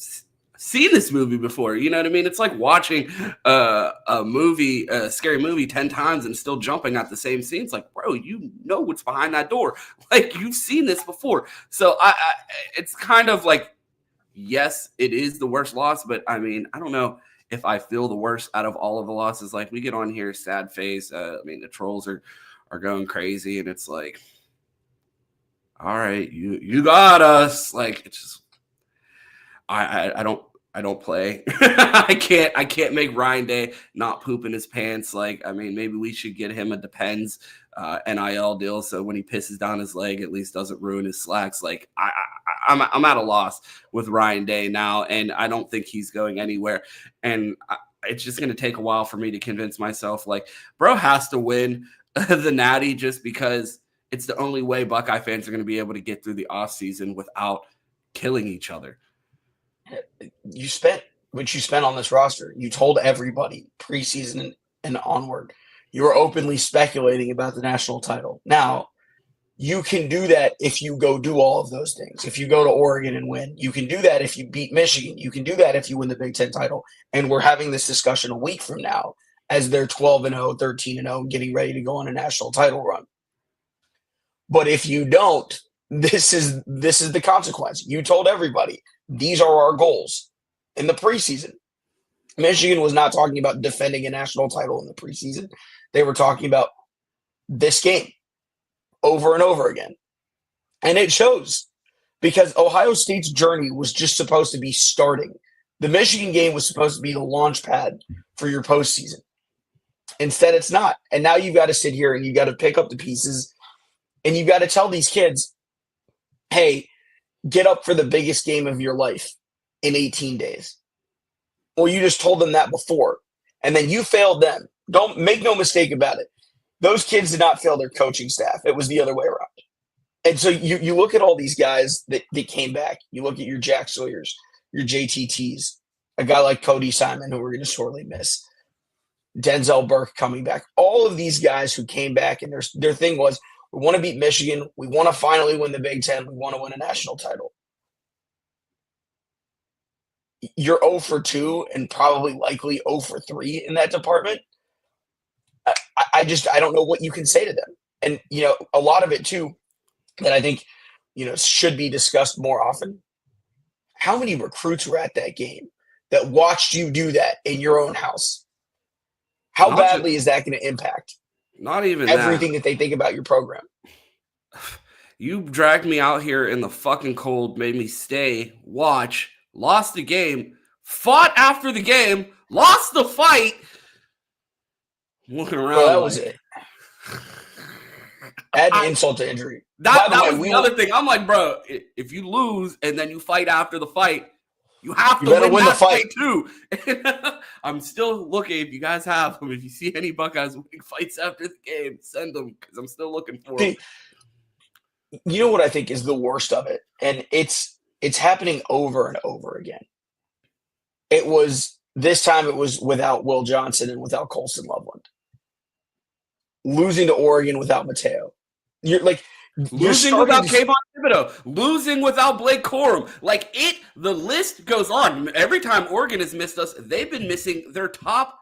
seen this movie before. You know what I mean? It's like watching a movie, a scary movie 10 times and still jumping at the same scene. It's like, bro, you know what's behind that door. Like, you've seen this before. So it's kind of like, yes, it is the worst loss, but I mean, I don't know if I feel the worst out of all of the losses. Like, we get on here, sad face. I mean, the trolls are going crazy, and it's like, all right, you got us. Like, it's just, I don't play. I can't make Ryan Day not poop in his pants. Like, I mean, maybe we should get him a Depends NIL deal, so when he pisses down his leg, at least doesn't ruin his slacks. Like, I'm at a loss with Ryan Day now, and I don't think he's going anywhere. And it's just going to take a while for me to convince myself, like, bro has to win the Natty just because it's the only way Buckeye fans are going to be able to get through the offseason without killing each other. You spent what you spent on this roster. You told everybody preseason and onward. You were openly speculating about the national title. Now, you can do that if you go do all of those things. If you go to Oregon and win, you can do that if you beat Michigan. You can do that if you win the Big Ten title. And we're having this discussion a week from now as they're 12-0, 13-0, getting ready to go on a national title run. But if you don't, this is the consequence. You told everybody these are our goals in the preseason. Michigan was not talking about defending a national title in the preseason. They were talking about this game over and over again. And it shows because Ohio State's journey was just supposed to be starting. The Michigan game was supposed to be the launch pad for your postseason. Instead, it's not. And now you've got to sit here and you've got to pick up the pieces and you've got to tell these kids, hey, get up for the biggest game of your life in 18 days. Well, you just told them that before, and then you failed them. Don't make no mistake about it. Those kids did not fail their coaching staff. It was the other way around. And so you look at all these guys that came back. You look at your Jack Sawyers, your JTTs, a guy like Cody Simon, who we're going to sorely miss, Denzel Burke coming back. All of these guys who came back, and their thing was, we want to beat Michigan. We want to finally win the Big Ten. We want to win a national title. You're 0 for 2 and probably likely 0 for 3 in that department. I don't know what you can say to them. And, a lot of it too, that I think, should be discussed more often. How many recruits were at that game that watched you do that in your own house? How badly is that going to impact not even everything that they think about your program? You dragged me out here in the fucking cold, made me stay, watch, lost the game, fought after the game, lost the fight. Looking around. Well, that was it. Add insult to injury. That was the other thing. I'm like, bro, if you lose and then you fight after the fight, you have to win the fight too. I'm still looking. If you guys have them, if you see any Buckeyes winning fights after the game, send them because I'm still looking for them. You know what I think is the worst of it, and it's happening over and over again. This time it was without Will Johnson and without Colson Loveland. Losing to Oregon without Mateo. Losing without Kayvon Thibodeau, losing without Blake Corum. The list goes on. Every time Oregon has missed us, they've been missing their top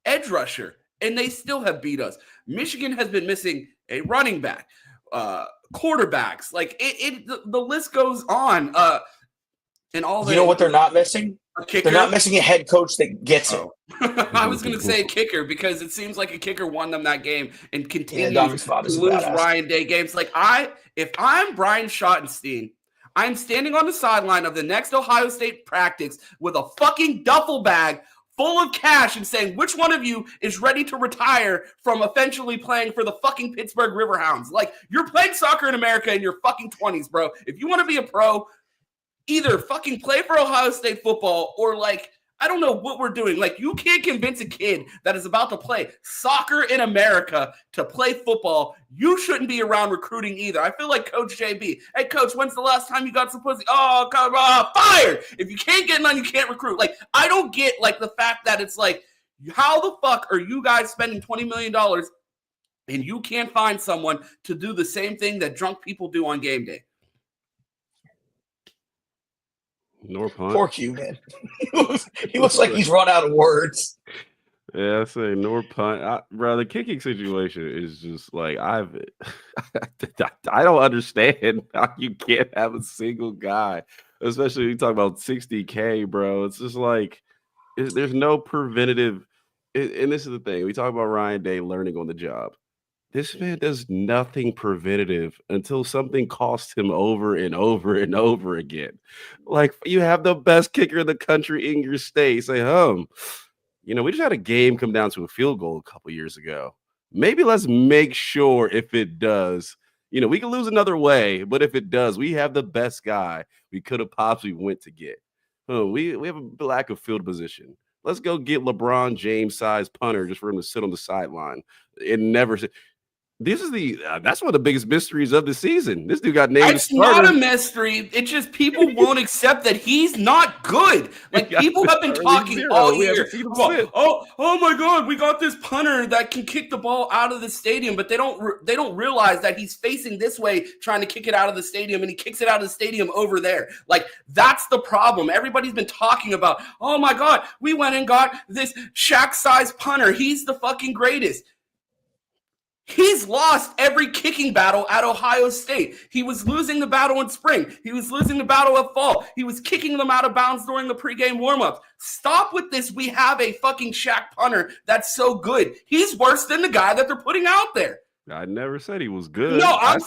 edge rusher, and they still have beat us. Michigan has been missing a running back, quarterbacks. The list goes on. And all you know what they're not missing? They're not missing a head coach that gets it. I was going to say a kicker because it seems like a kicker won them that game and continues to lose Ryan Day games. If I'm Brian Schottenstein, I'm standing on the sideline of the next Ohio State practice with a fucking duffel bag full of cash and saying, which one of you is ready to retire from eventually playing for the fucking Pittsburgh Riverhounds? You're playing soccer in America in your fucking 20s, bro. If you want to be a pro, either fucking play for Ohio State football or I don't know what we're doing. You can't convince a kid that is about to play soccer in America to play football. You shouldn't be around recruiting either. I feel like Coach JB. Hey, Coach, when's the last time you got some pussy? Oh, come on, fired. If you can't get none, you can't recruit. I don't get the fact that it's how the fuck are you guys spending $20 million And you can't find someone to do the same thing that drunk people do on game day. Nor punt. Poor Q, man. He looks like he's run out of words. Yeah, I say nor punt. Bro, the kicking situation is just like I don't understand how you can't have a single guy, especially when you talk about 60K, bro. It's just like there's no preventative. And this is the thing. We talk about Ryan Day learning on the job. This man does nothing preventative until something costs him over and over and over again. Like, you have the best kicker in the country in your state. Say, we just had a game come down to a field goal a couple years ago. Maybe let's make sure if it does, we can lose another way, but if it does, we have the best guy we could have possibly went to get. We have a lack of field position. Let's go get LeBron James-sized punter just for him to sit on the sideline and never – this is that's one of the biggest mysteries of the season. This dude got named. It's not a mystery. It's just people won't accept that he's not good. Like, people have been talking all year. Oh my God, we got this punter that can kick the ball out of the stadium, but they don't realize that he's facing this way, trying to kick it out of the stadium, and he kicks it out of the stadium over there. Like, that's the problem. Everybody's been talking about, oh my God, we went and got this Shaq-sized punter. He's the fucking greatest. He's lost every kicking battle at Ohio State. He was losing the battle in spring. He was losing the battle of fall. He was kicking them out of bounds during the pregame warmups. Stop with this. We have a fucking Shaq punter that's so good. He's worse than the guy that they're putting out there. I never said he was good. No, I'm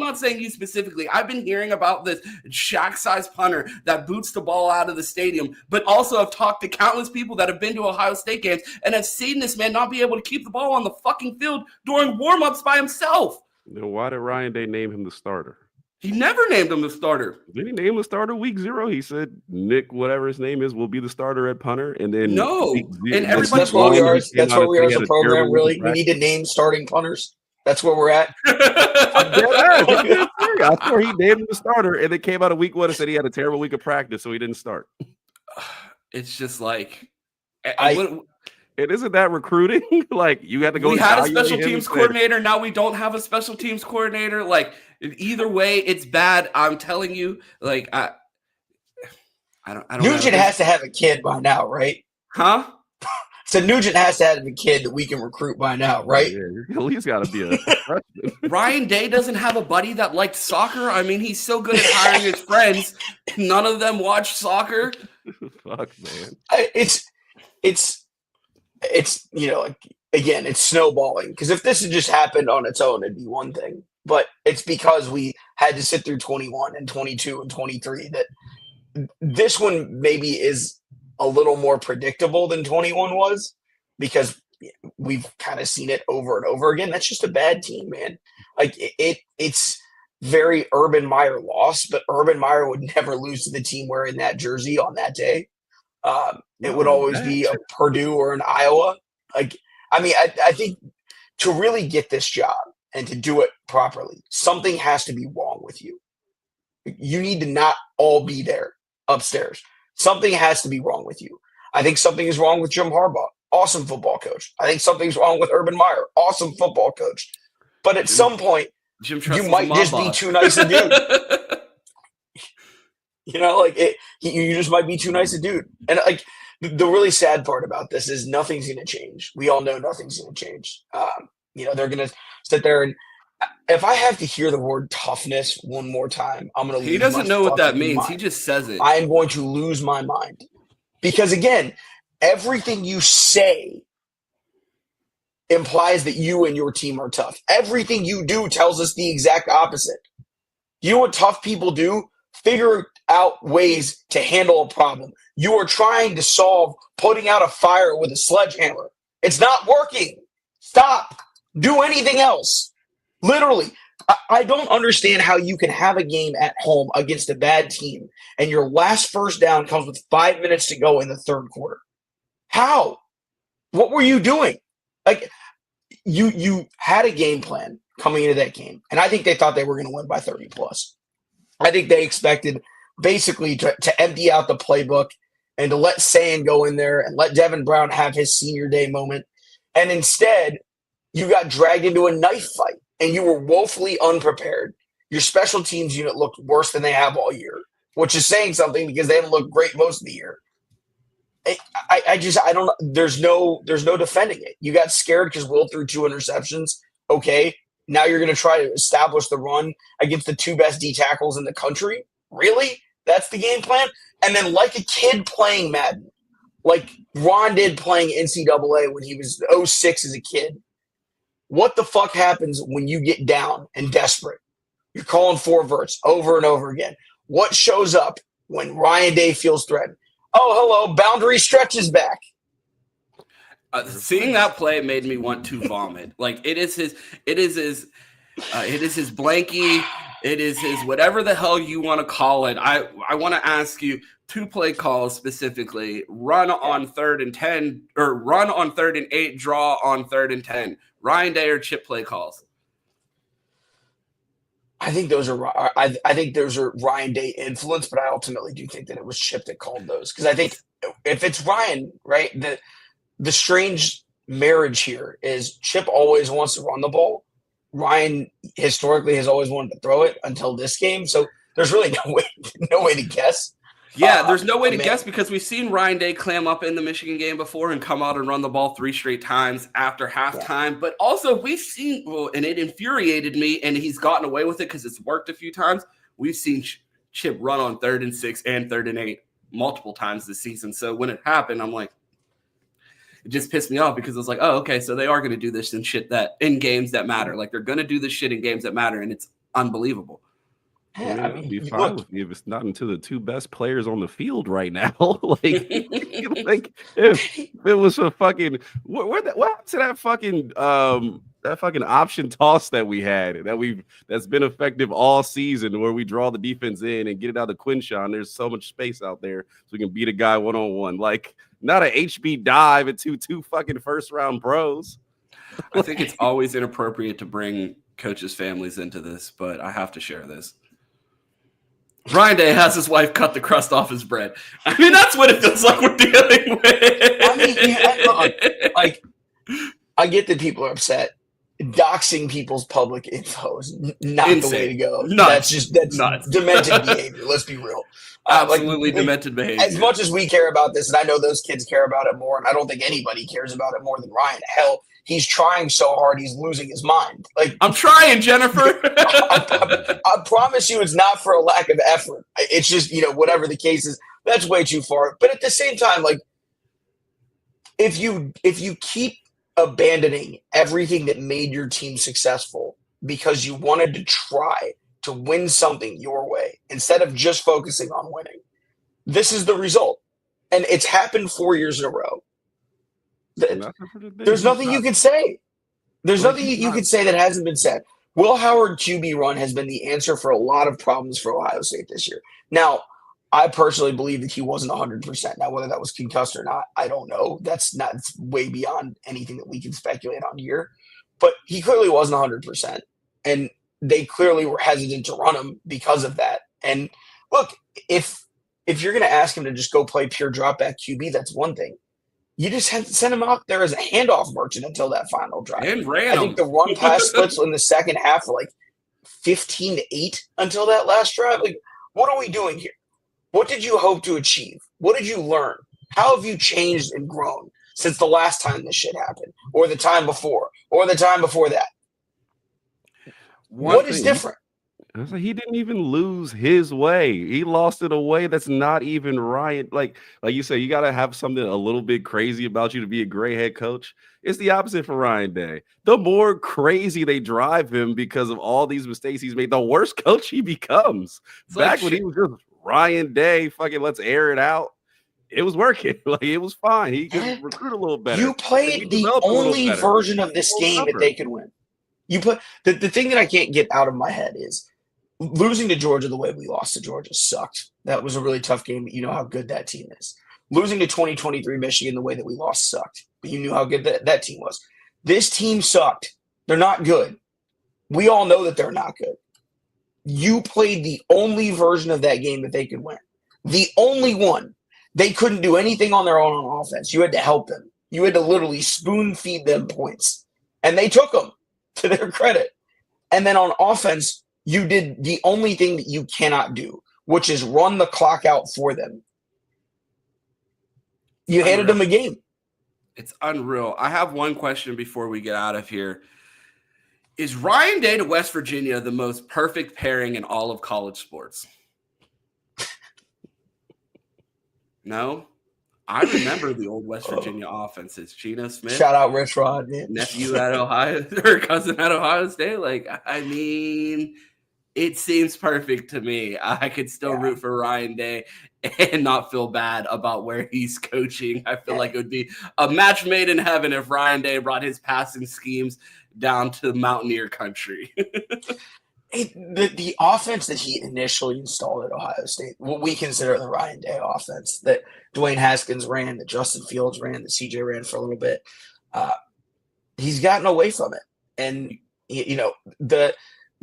not saying you specifically. I've been hearing about this Shaq-sized punter that boots the ball out of the stadium, but also I've talked to countless people that have been to Ohio State games and have seen this man not be able to keep the ball on the fucking field during warm-ups by himself. Then why did Ryan Day name him the starter? He never named him the starter. Did he name him the starter week 0? He said Nick, whatever his name is, will be the starter at punter. And then and that's where we are as a program, really. We need to name starting punters. That's where we're at. I swear he named him the starter, and it came out of week 1 and said he had a terrible week of practice, so he didn't start. It's just like, it isn't that recruiting. Like, you had to go. We had a special teams coordinator. Now we don't have a special teams coordinator. Like, either way, it's bad. I'm telling you. Like, I don't. Nugent has to have a kid by now, right? Huh? So Nugent has to have a kid that we can recruit by now, right? Yeah, at least got to be a freshman. Ryan Day doesn't have a buddy that liked soccer. I mean, he's so good at hiring his friends. None of them watch soccer. Fuck, man. It's again, it's snowballing. Because if this had just happened on its own, it'd be one thing. But it's because we had to sit through 21 and 22 and 23 that this one maybe is a little more predictable than 21 was, because we've kind of seen it over and over again. That's just a bad team, man. Like, it's very Urban Meyer loss, but Urban Meyer would never lose to the team wearing that jersey on that day. It would always be a Purdue or an Iowa. Like, I mean, I think to really get this job and to do it properly, something has to be wrong with you. You need to not all be there upstairs. Something has to be wrong with you. I think something is wrong with Jim Harbaugh. Awesome football coach. I think something's wrong with Urban Meyer. Awesome football coach. But at some point, you might just be too nice a dude. You just might be too nice a dude. And like, the really sad part about this is nothing's going to change. We all know nothing's going to change. They're going to sit there and, if I have to hear the word toughness one more time, I'm going to lose my He doesn't know what that means. mind. He just says it. I am going to lose my mind. Because, again, everything you say implies that you and your team are tough. Everything you do tells us the exact opposite. You know what tough people do? Figure out ways to handle a problem. You are trying to solve putting out a fire with a sledgehammer. It's not working. Stop. Do anything else. Literally, I don't understand how you can have a game at home against a bad team and your last first down comes with 5 minutes to go in the third quarter. How? What were you doing? Like, you had a game plan coming into that game, and I think they thought they were going to win by 30 plus. I think they expected basically to empty out the playbook and to let Sand go in there and let Devin Brown have his senior day moment. And instead, You got dragged into a knife fight, and you were woefully unprepared. Your special teams unit looked worse than they have all year, which is saying something because they haven't looked great most of the year. I don't. There's no defending it. You got scared because Will threw 2 interceptions. Okay, now you're going to try to establish the run against the 2 best D tackles in the country. Really? That's the game plan? And then, like a kid playing Madden, like Ron did playing NCAA when he was 06 as a kid. What the fuck happens when you get down and desperate? You're calling 4 verts over and over again. What shows up when Ryan Day feels threatened? Oh, hello, boundary stretches back. Seeing that play made me want to vomit. Like it is his blankie. It is his whatever the hell you want to call it. I want to ask you 2 play calls specifically: run on 3rd and 10, or run on 3rd and 8, draw on 3rd and 10. Ryan Day or chip play calls. I think those are. I think those are Ryan Day influence, but I ultimately do think that it was Chip that called those, because I think if it's Ryan, right, the strange marriage here is Chip always wants to run the ball. Ryan historically has always wanted to throw it until this game, so there's really no way to guess. Yeah, there's no way to guess because we've seen Ryan Day clam up in the Michigan game before and come out and run the ball 3 straight times after halftime. Yeah. But also we've seen, and it infuriated me, and he's gotten away with it because it's worked a few times. We've seen Chip run on 3rd and 6 and 3rd and 8 multiple times this season. So when it happened, I'm like, it just pissed me off because it's like, oh, okay, so they are going to do this and shit that in games that matter. Like they're going to do this shit in games that matter, and it's unbelievable. Yeah, I'd be fine with you if it's not until the 2 best players on the field right now. like if it was a fucking what happened to that fucking option toss that we had that's been effective all season, where we draw the defense in and get it out of Quinshawn. There's so much space out there so we can beat a guy 1-on-1. Like not an HB dive into 2 fucking 1st-round pros. I think it's always inappropriate to bring coaches' families into this, but I have to share this. Ryan Day has his wife cut the crust off his bread. I mean, that's what it feels like we're dealing with. I mean, like, I get that people are upset. Doxing people's public info is not Insane. The way to go. Nuts. That's Nuts. Demented behavior. Let's be real. Absolutely demented behavior. As much as we care about this, and I know those kids care about it more, and I don't think anybody cares about it more than Ryan. Hell, he's trying so hard, he's losing his mind. Like I'm trying, Jennifer. I promise you, it's not for a lack of effort. It's just, whatever the case is, that's way too far. But at the same time, like if you keep abandoning everything that made your team successful because you wanted to try to win something your way instead of just focusing on winning, this is the result. And it's happened 4 years in a row. There's nothing you can say. There's nothing you can say that hasn't been said. Will Howard QB run has been the answer for a lot of problems for Ohio State this year. Now, I personally believe that he wasn't 100%. Now, whether that was concussed or not, I don't know. It's way beyond anything that we can speculate on here. But he clearly wasn't 100%. And they clearly were hesitant to run him because of that. And look, if you're going to ask him to just go play pure drop back QB, that's one thing. You just had to send him out there as a handoff merchant until that final drive. And ran I think the run pass splits in the second half were like 15-8 until that last drive. Like, what are we doing here? What did you hope to achieve? What did you learn? How have you changed and grown since the last time this shit happened, or the time before, or the time before that? What is different? He didn't even lose his way. He lost it a way that's not even right. Like you say, you got to have something a little bit crazy about you to be a great head coach. It's the opposite for Ryan Day. The more crazy they drive him because of all these mistakes he's made, the worse coach he becomes. Back when he was just Ryan Day, fucking let's air it out, it was working. Like it was fine. He could recruit a little better. You played the only version of this game that they could win. You put the thing that I can't get out of my head is losing to Georgia the way we lost to Georgia sucked. That was a really tough game, but you know how good that team is. Losing to 2023 Michigan the way that we lost sucked, but you knew how good that team was. This team sucked. They're not good. We all know that they're not good. You played the only version of that game that they could win. The only one. They couldn't do anything on their own on offense. You had to help them. You had to literally spoon feed them points. And they took them, to their credit. And then on offense, you did the only thing that you cannot do, which is run the clock out for them. You handed them a game. It's unreal. I have one question before we get out of here. Is Ryan Day to West Virginia the most perfect pairing in all of college sports? No? I remember the old West Virginia offenses. Geno Smith. Shout out Rich Rod, man. Nephew at Ohio, or cousin at Ohio State. Like, I mean, it seems perfect to me. I could still root for Ryan Day and not feel bad about where he's coaching. I feel like it would be a match made in heaven if Ryan Day brought his passing schemes down to Mountaineer country. The offense that he initially installed at Ohio State, what we consider the Ryan Day offense, that Dwayne Haskins ran, that Justin Fields ran, that CJ ran for a little bit, he's gotten away from it. And, you know, the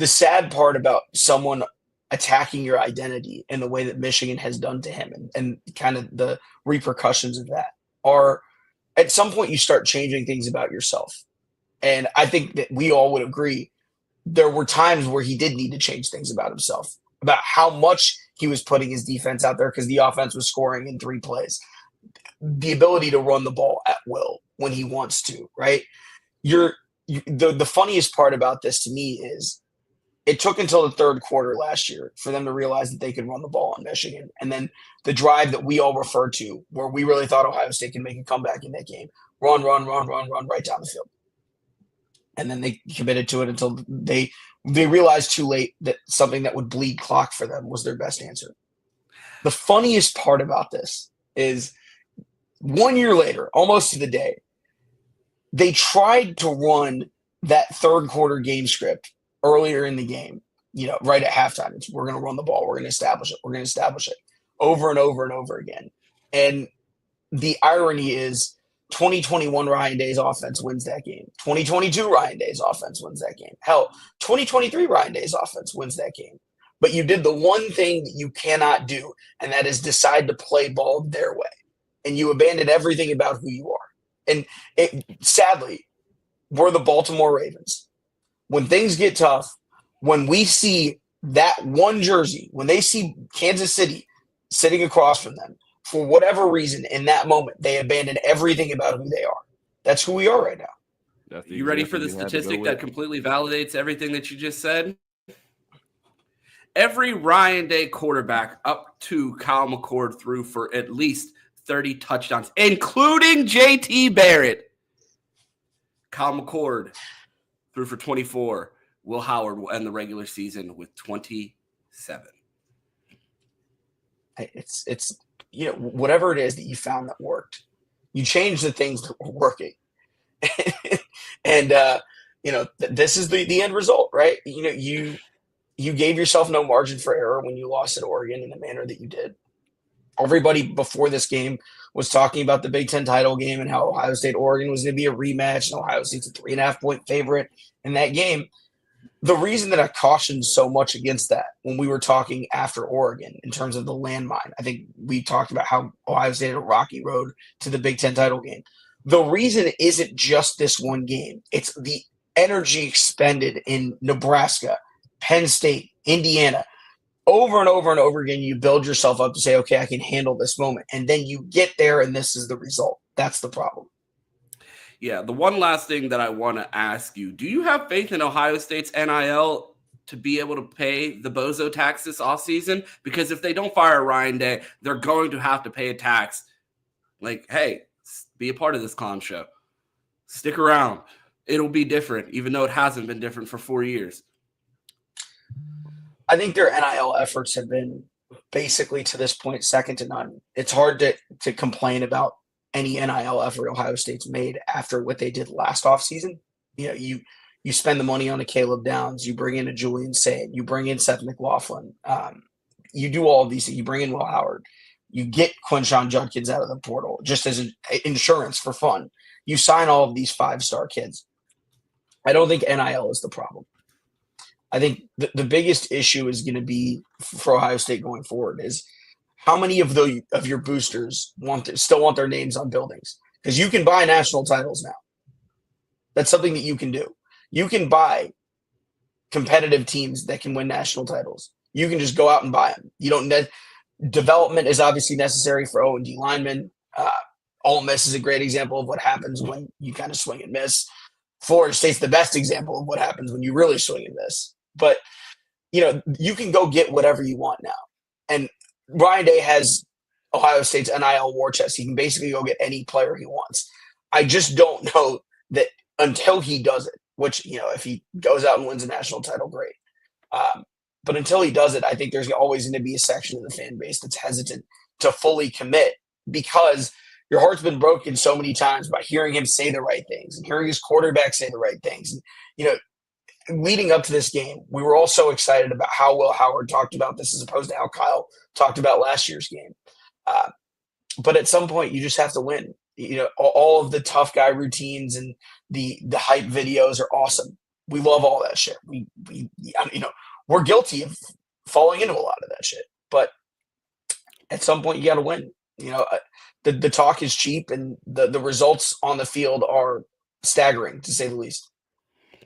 sad part about someone attacking your identity in the way that Michigan has done to him and kind of the repercussions of that are, at some point you start changing things about yourself. And I think that we all would agree there were times where he did need to change things about himself, about how much he was putting his defense out there because the offense was scoring in 3 plays. The ability to run the ball at will when he wants to, right? The funniest part about this to me is it took until the third quarter last year for them to realize that they could run the ball on Michigan. And then the drive that we all refer to where we really thought Ohio State could make a comeback in that game, run right down the field. And then they committed to it until they realized too late that something that would bleed clock for them was their best answer. The funniest part about this is 1 year later, almost to the day, they tried to run that third quarter game script earlier in the game, you know, right at halftime. We're going to run the ball. We're going to establish it. We're going to establish it over and over and over again. And the irony is 2021 Ryan Day's offense wins that game. 2022 Ryan Day's offense wins that game. Hell, 2023 Ryan Day's offense wins that game. But you did the one thing that you cannot do, and that is decide to play ball their way. And you abandoned everything about who you are. And sadly, we're the Baltimore Ravens. When things get tough, when we see that one jersey, when they see Kansas City sitting across from them, for whatever reason, in that moment, they abandon everything about who they are. That's who we are right now. You ready for the statistic that completely validates everything that you just said? Every Ryan Day quarterback up to Kyle McCord threw for at least 30 touchdowns, including J.T. Barrett. Kyle McCord threw for 24. Will Howard will end the regular season with 27. It's you know, whatever it is that you found that worked, you change the things that were working. And, you know, this is the end result, right? You know, you gave yourself no margin for error when you lost at Oregon in the manner that you did. Everybody before this game was talking about the Big Ten title game and how Ohio State Oregon was going to be a rematch, and Ohio State's a 3.5-point favorite in that game. The reason that I cautioned so much against that when we were talking after Oregon in terms of the landmine, I think we talked about how Ohio State had a rocky road to the Big Ten title game. The reason isn't just this one game. It's the energy expended in Nebraska, Penn State, Indiana. Over and over and over again, you build yourself up to say, okay, I can handle this moment. And then you get there and this is the result. That's the problem. Yeah, the one last thing that I want to ask you, do you have faith in Ohio State's NIL to be able to pay the bozo tax this offseason? Because if they don't fire Ryan Day, they're going to have to pay a tax. Like, hey, be a part of this clown show. Stick around. It'll be different, even though it hasn't been different for 4 years. I think their NIL efforts have been basically to this point second to none. It's hard to complain about any NIL effort Ohio State's made after what they did last offseason. You know, you spend the money on a Caleb Downs, you bring in a Julian Saint, you bring in Seth McLaughlin, you do all of these things, you bring in Will Howard, you get Quinshon Judkins out of the portal just as insurance for fun. You sign all of these 5-star kids. I don't think NIL is the problem. I think the biggest issue is going to be for Ohio State going forward is how many of your boosters still want their names on buildings? Because you can buy national titles now. That's something that you can do. You can buy competitive teams that can win national titles. You can just go out and buy them. You don't need development is obviously necessary for O&D linemen. Ole Miss is a great example of what happens when you kind of swing and miss. Florida State's the best example of what happens when you really swing and miss. But you can go get whatever you want now. And Ryan Day has Ohio State's NIL war chest. He can basically go get any player he wants. I just don't know that until he does it, which, if he goes out and wins a national title, great. But until he does it, I think there's always going to be a section of the fan base that's hesitant to fully commit because your heart's been broken so many times by hearing him say the right things and hearing his quarterback say the right things. And, leading up to this game, we were all so excited about how Will Howard talked about this as opposed to how Kyle talked about last year's game. But at some point, you just have to win. All of the tough guy routines and the hype videos are awesome. We love all that shit. We're guilty of falling into a lot of that shit. But at some point, you got to win. The talk is cheap, and the results on the field are staggering, to say the least.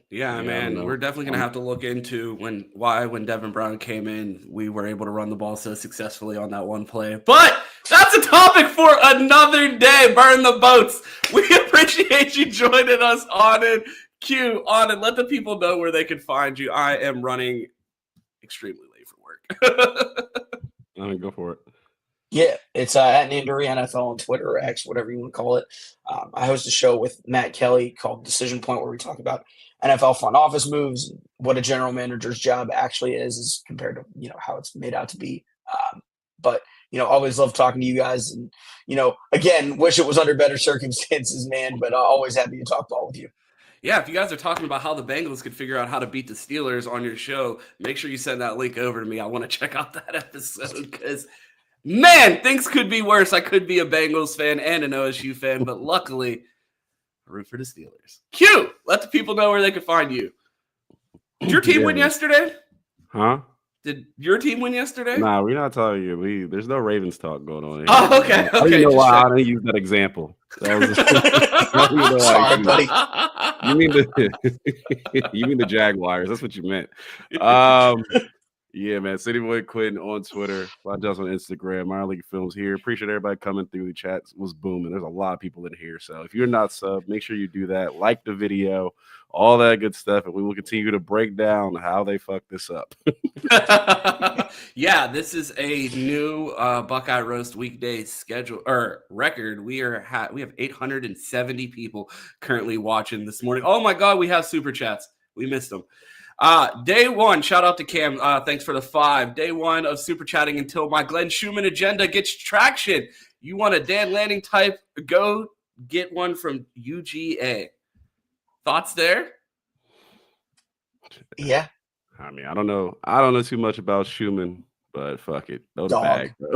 Yeah, man, we're definitely going to have to look into when Devin Brown came in, we were able to run the ball so successfully on that one play. But that's a topic for another day. Burn the boats. We appreciate you joining us on it. Q, on it. Let the people know where they can find you. I am running extremely late for work. I'm going to go for it. Yeah, it's at Nanduri NFL on Twitter or X, whatever you want to call it. I host a show with Matt Kelly called Decision Point, where we talk about NFL front office moves, what a general manager's job actually is compared to how it's made out to be. But always love talking to you guys, and again, wish it was under better circumstances, man. But always happy to talk ball with you. Yeah, if you guys are talking about how the Bengals could figure out how to beat the Steelers on your show, make sure you send that link over to me. I want to check out that episode because. Man, things could be worse. I could be a Bengals fan and an OSU fan, but luckily, I root for the Steelers. Q, let the people know where they can find you. Did your team win yesterday? Huh? Did your team win yesterday? Nah, we're not telling you. There's no Ravens talk going on here. Oh, okay. I don't even know why I didn't use that example. That was sorry, buddy. You mean the Jaguars? That's what you meant. Yeah, man. City Boy Quinn on Twitter. Find us on Instagram. Minor League Films here. Appreciate everybody coming through. The chat was booming. There's a lot of people in here. So if you're not sub, make sure you do that. Like the video, all that good stuff. And we will continue to break down how they fucked this up. Yeah, this is a new Buckeye Roast weekday schedule or record. We have 870 people currently watching this morning. Oh my God, we have super chats. We missed them. Day one, shout out to Cam. Thanks for the 5. Day one of super chatting until my Glenn Schumann agenda gets traction. You want a Dan Lanning type? Go get one from UGA. Thoughts there? Yeah. I mean, I don't know too much about Schumann, but fuck it. Throw the bag, bro.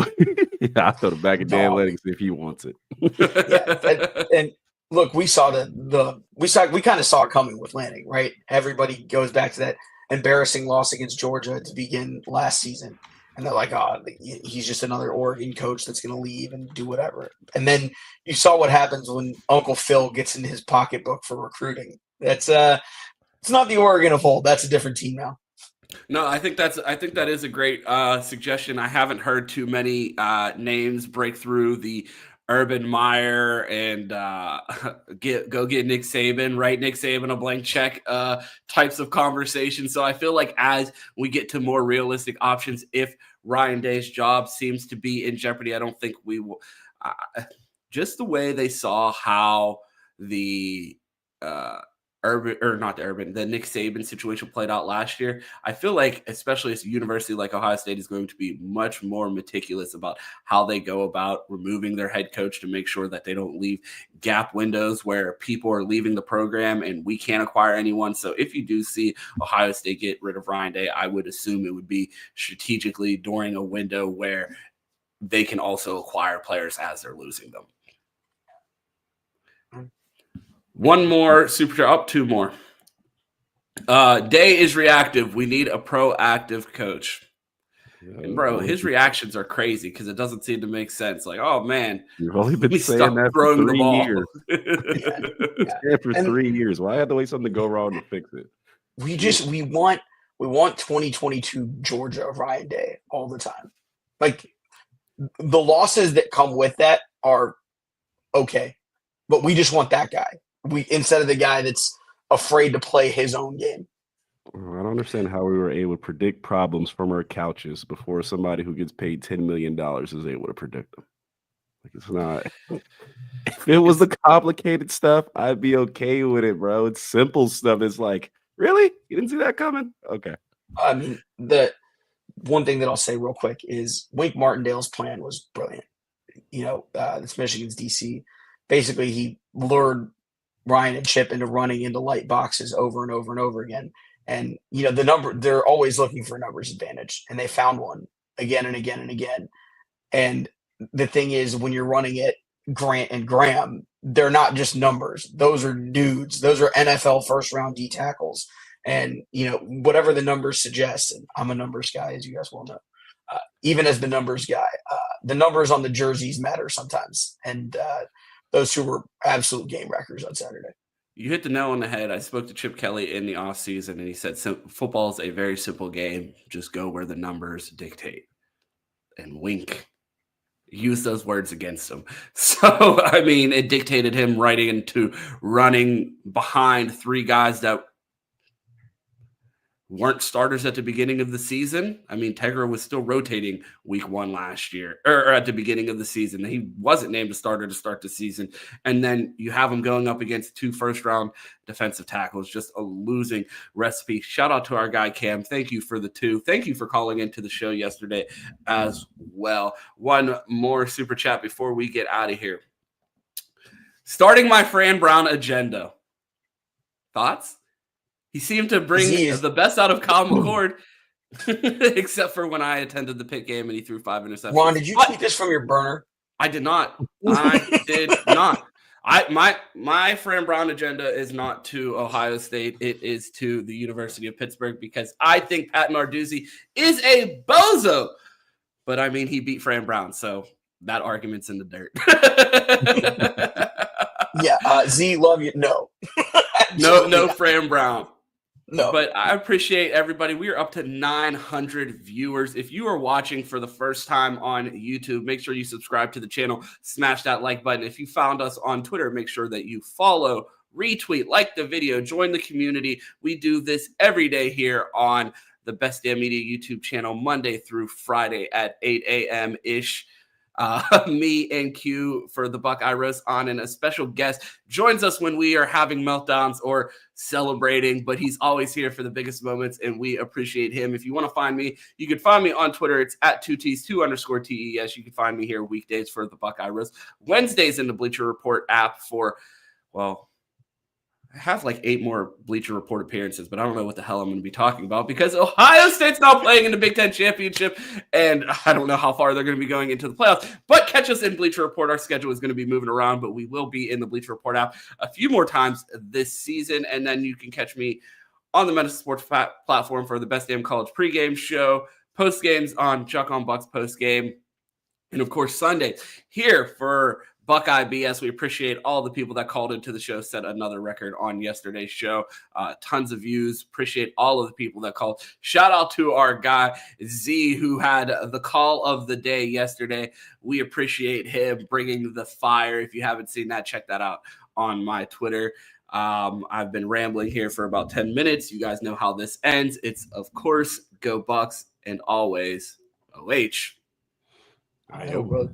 Yeah, I throw the bag at Dan Lanning see if he wants it. Yeah, and look, we kind of saw it coming with Lanning, right? Everybody goes back to that embarrassing loss against Georgia to begin last season. And they're like, oh, he's just another Oregon coach that's going to leave and do whatever. And then you saw what happens when Uncle Phil gets in his pocketbook for recruiting. That's it's not the Oregon of old. That's a different team now. No, I think that is a great suggestion. I haven't heard too many names break through the Urban Meyer and go get Nick Saban, write Nick Saban a blank check types of conversations. So I feel like as we get to more realistic options, if Ryan Day's job seems to be in jeopardy, I don't think we will. Just the way they saw how the the Nick Saban situation played out last year, I feel like, especially as a university like Ohio State is going to be much more meticulous about how they go about removing their head coach to make sure that they don't leave gap windows where people are leaving the program and we can't acquire anyone. So if you do see Ohio State get rid of Ryan Day, I would assume it would be strategically during a window where they can also acquire players as they're losing them. One more super chat. Up 2 more. Day is reactive. We need a proactive coach. And bro, his reactions are crazy because it doesn't seem to make sense. Like, oh man, you've only been we saying stopped that for throwing the 3 ball. years. Yeah. For 3 years. Why had to wait something to go wrong to fix it? We want 2022 Georgia Ryan Day all the time. Like the losses that come with that are okay, but we just want that guy. We instead of the guy that's afraid to play his own game. I don't understand how we were able to predict problems from our couches before somebody who gets paid $10 million is able to predict them. Like it's not. If it was the complicated stuff, I'd be okay with it, bro. It's simple stuff. It's like, really? You didn't see that coming? Okay. I mean, the one thing that I'll say real quick is Wink Martindale's plan was brilliant. It's Michigan's DC. Basically, he lured Ryan and Chip into running into light boxes over and over and over again. And, they're always looking for a numbers advantage. And they found one again and again and again. And the thing is, when you're running it, Grant and Graham, they're not just numbers. Those are dudes. Those are NFL first round D tackles. And, whatever the numbers suggest, and I'm a numbers guy, as you guys well know, even as the numbers guy, the numbers on the jerseys matter sometimes. And those two were absolute game wreckers on Saturday. You hit the nail on the head. I spoke to Chip Kelly in the offseason, and he said football is a very simple game. Just go where the numbers dictate. And Wink used those words against him. So, I mean, it dictated him running behind 3 guys that weren't starters at the beginning of the season. I mean, Tegra was still rotating week 1 last year, or at the beginning of the season. He wasn't named a starter to start the season. And then you have him going up against 2 first-round defensive tackles, just a losing recipe. Shout out to our guy, Cam. Thank you for the 2. Thank you for calling into the show yesterday as well. One more super chat before we get out of here. Starting my Fran Brown agenda. Thoughts? He seemed to bring the best out of Kyle McCord, except for when I attended the Pitt game and he threw 5 interceptions. Ron, did you tweet this from your burner? I did not. I did not. My Fran Brown agenda is not to Ohio State. It is to the University of Pittsburgh because I think Pat Narduzzi is a bozo. But I mean, he beat Fran Brown, so that argument's in the dirt. Yeah, Z, love you. No. No, Fran Brown. No. But I appreciate everybody. We are up to 900 viewers. If you are watching for the first time on YouTube, make sure you subscribe to the channel. Smash that like button. If you found us on Twitter, make sure that you follow, retweet, like the video, join the community. We do this every day here on the Best Damn Media YouTube channel, Monday through Friday at 8 a.m.-ish. Me and Q for the Buckeye Roast on, and a special guest joins us when we are having meltdowns or celebrating, but he's always here for the biggest moments, and we appreciate him. If you want to find me, you can find me on Twitter. It's at 2Ts2_TES. You can find me here weekdays for the Buckeye Roast, Wednesdays in the Bleacher Report app for, well, I have like 8 more Bleacher Report appearances, but I don't know what the hell I'm going to be talking about because Ohio State's now playing in the Big Ten Championship, and I don't know how far they're going to be going into the playoffs. But catch us in Bleacher Report. Our schedule is going to be moving around, but we will be in the Bleacher Report app a few more times this season, and then you can catch me on the Meta Sports platform for the Best Damn College pregame show, post games on Chuck on Bucks post game, and of course Sunday here for Buckeye BS. We appreciate all the people that called into the show, set another record on yesterday's show. Tons of views. Appreciate all of the people that called. Shout out to our guy, Z, who had the call of the day yesterday. We appreciate him bringing the fire. If you haven't seen that, check that out on my Twitter. I've been rambling here for about 10 minutes. You guys know how this ends. It's, of course, go Bucks and always OH. I know, brother.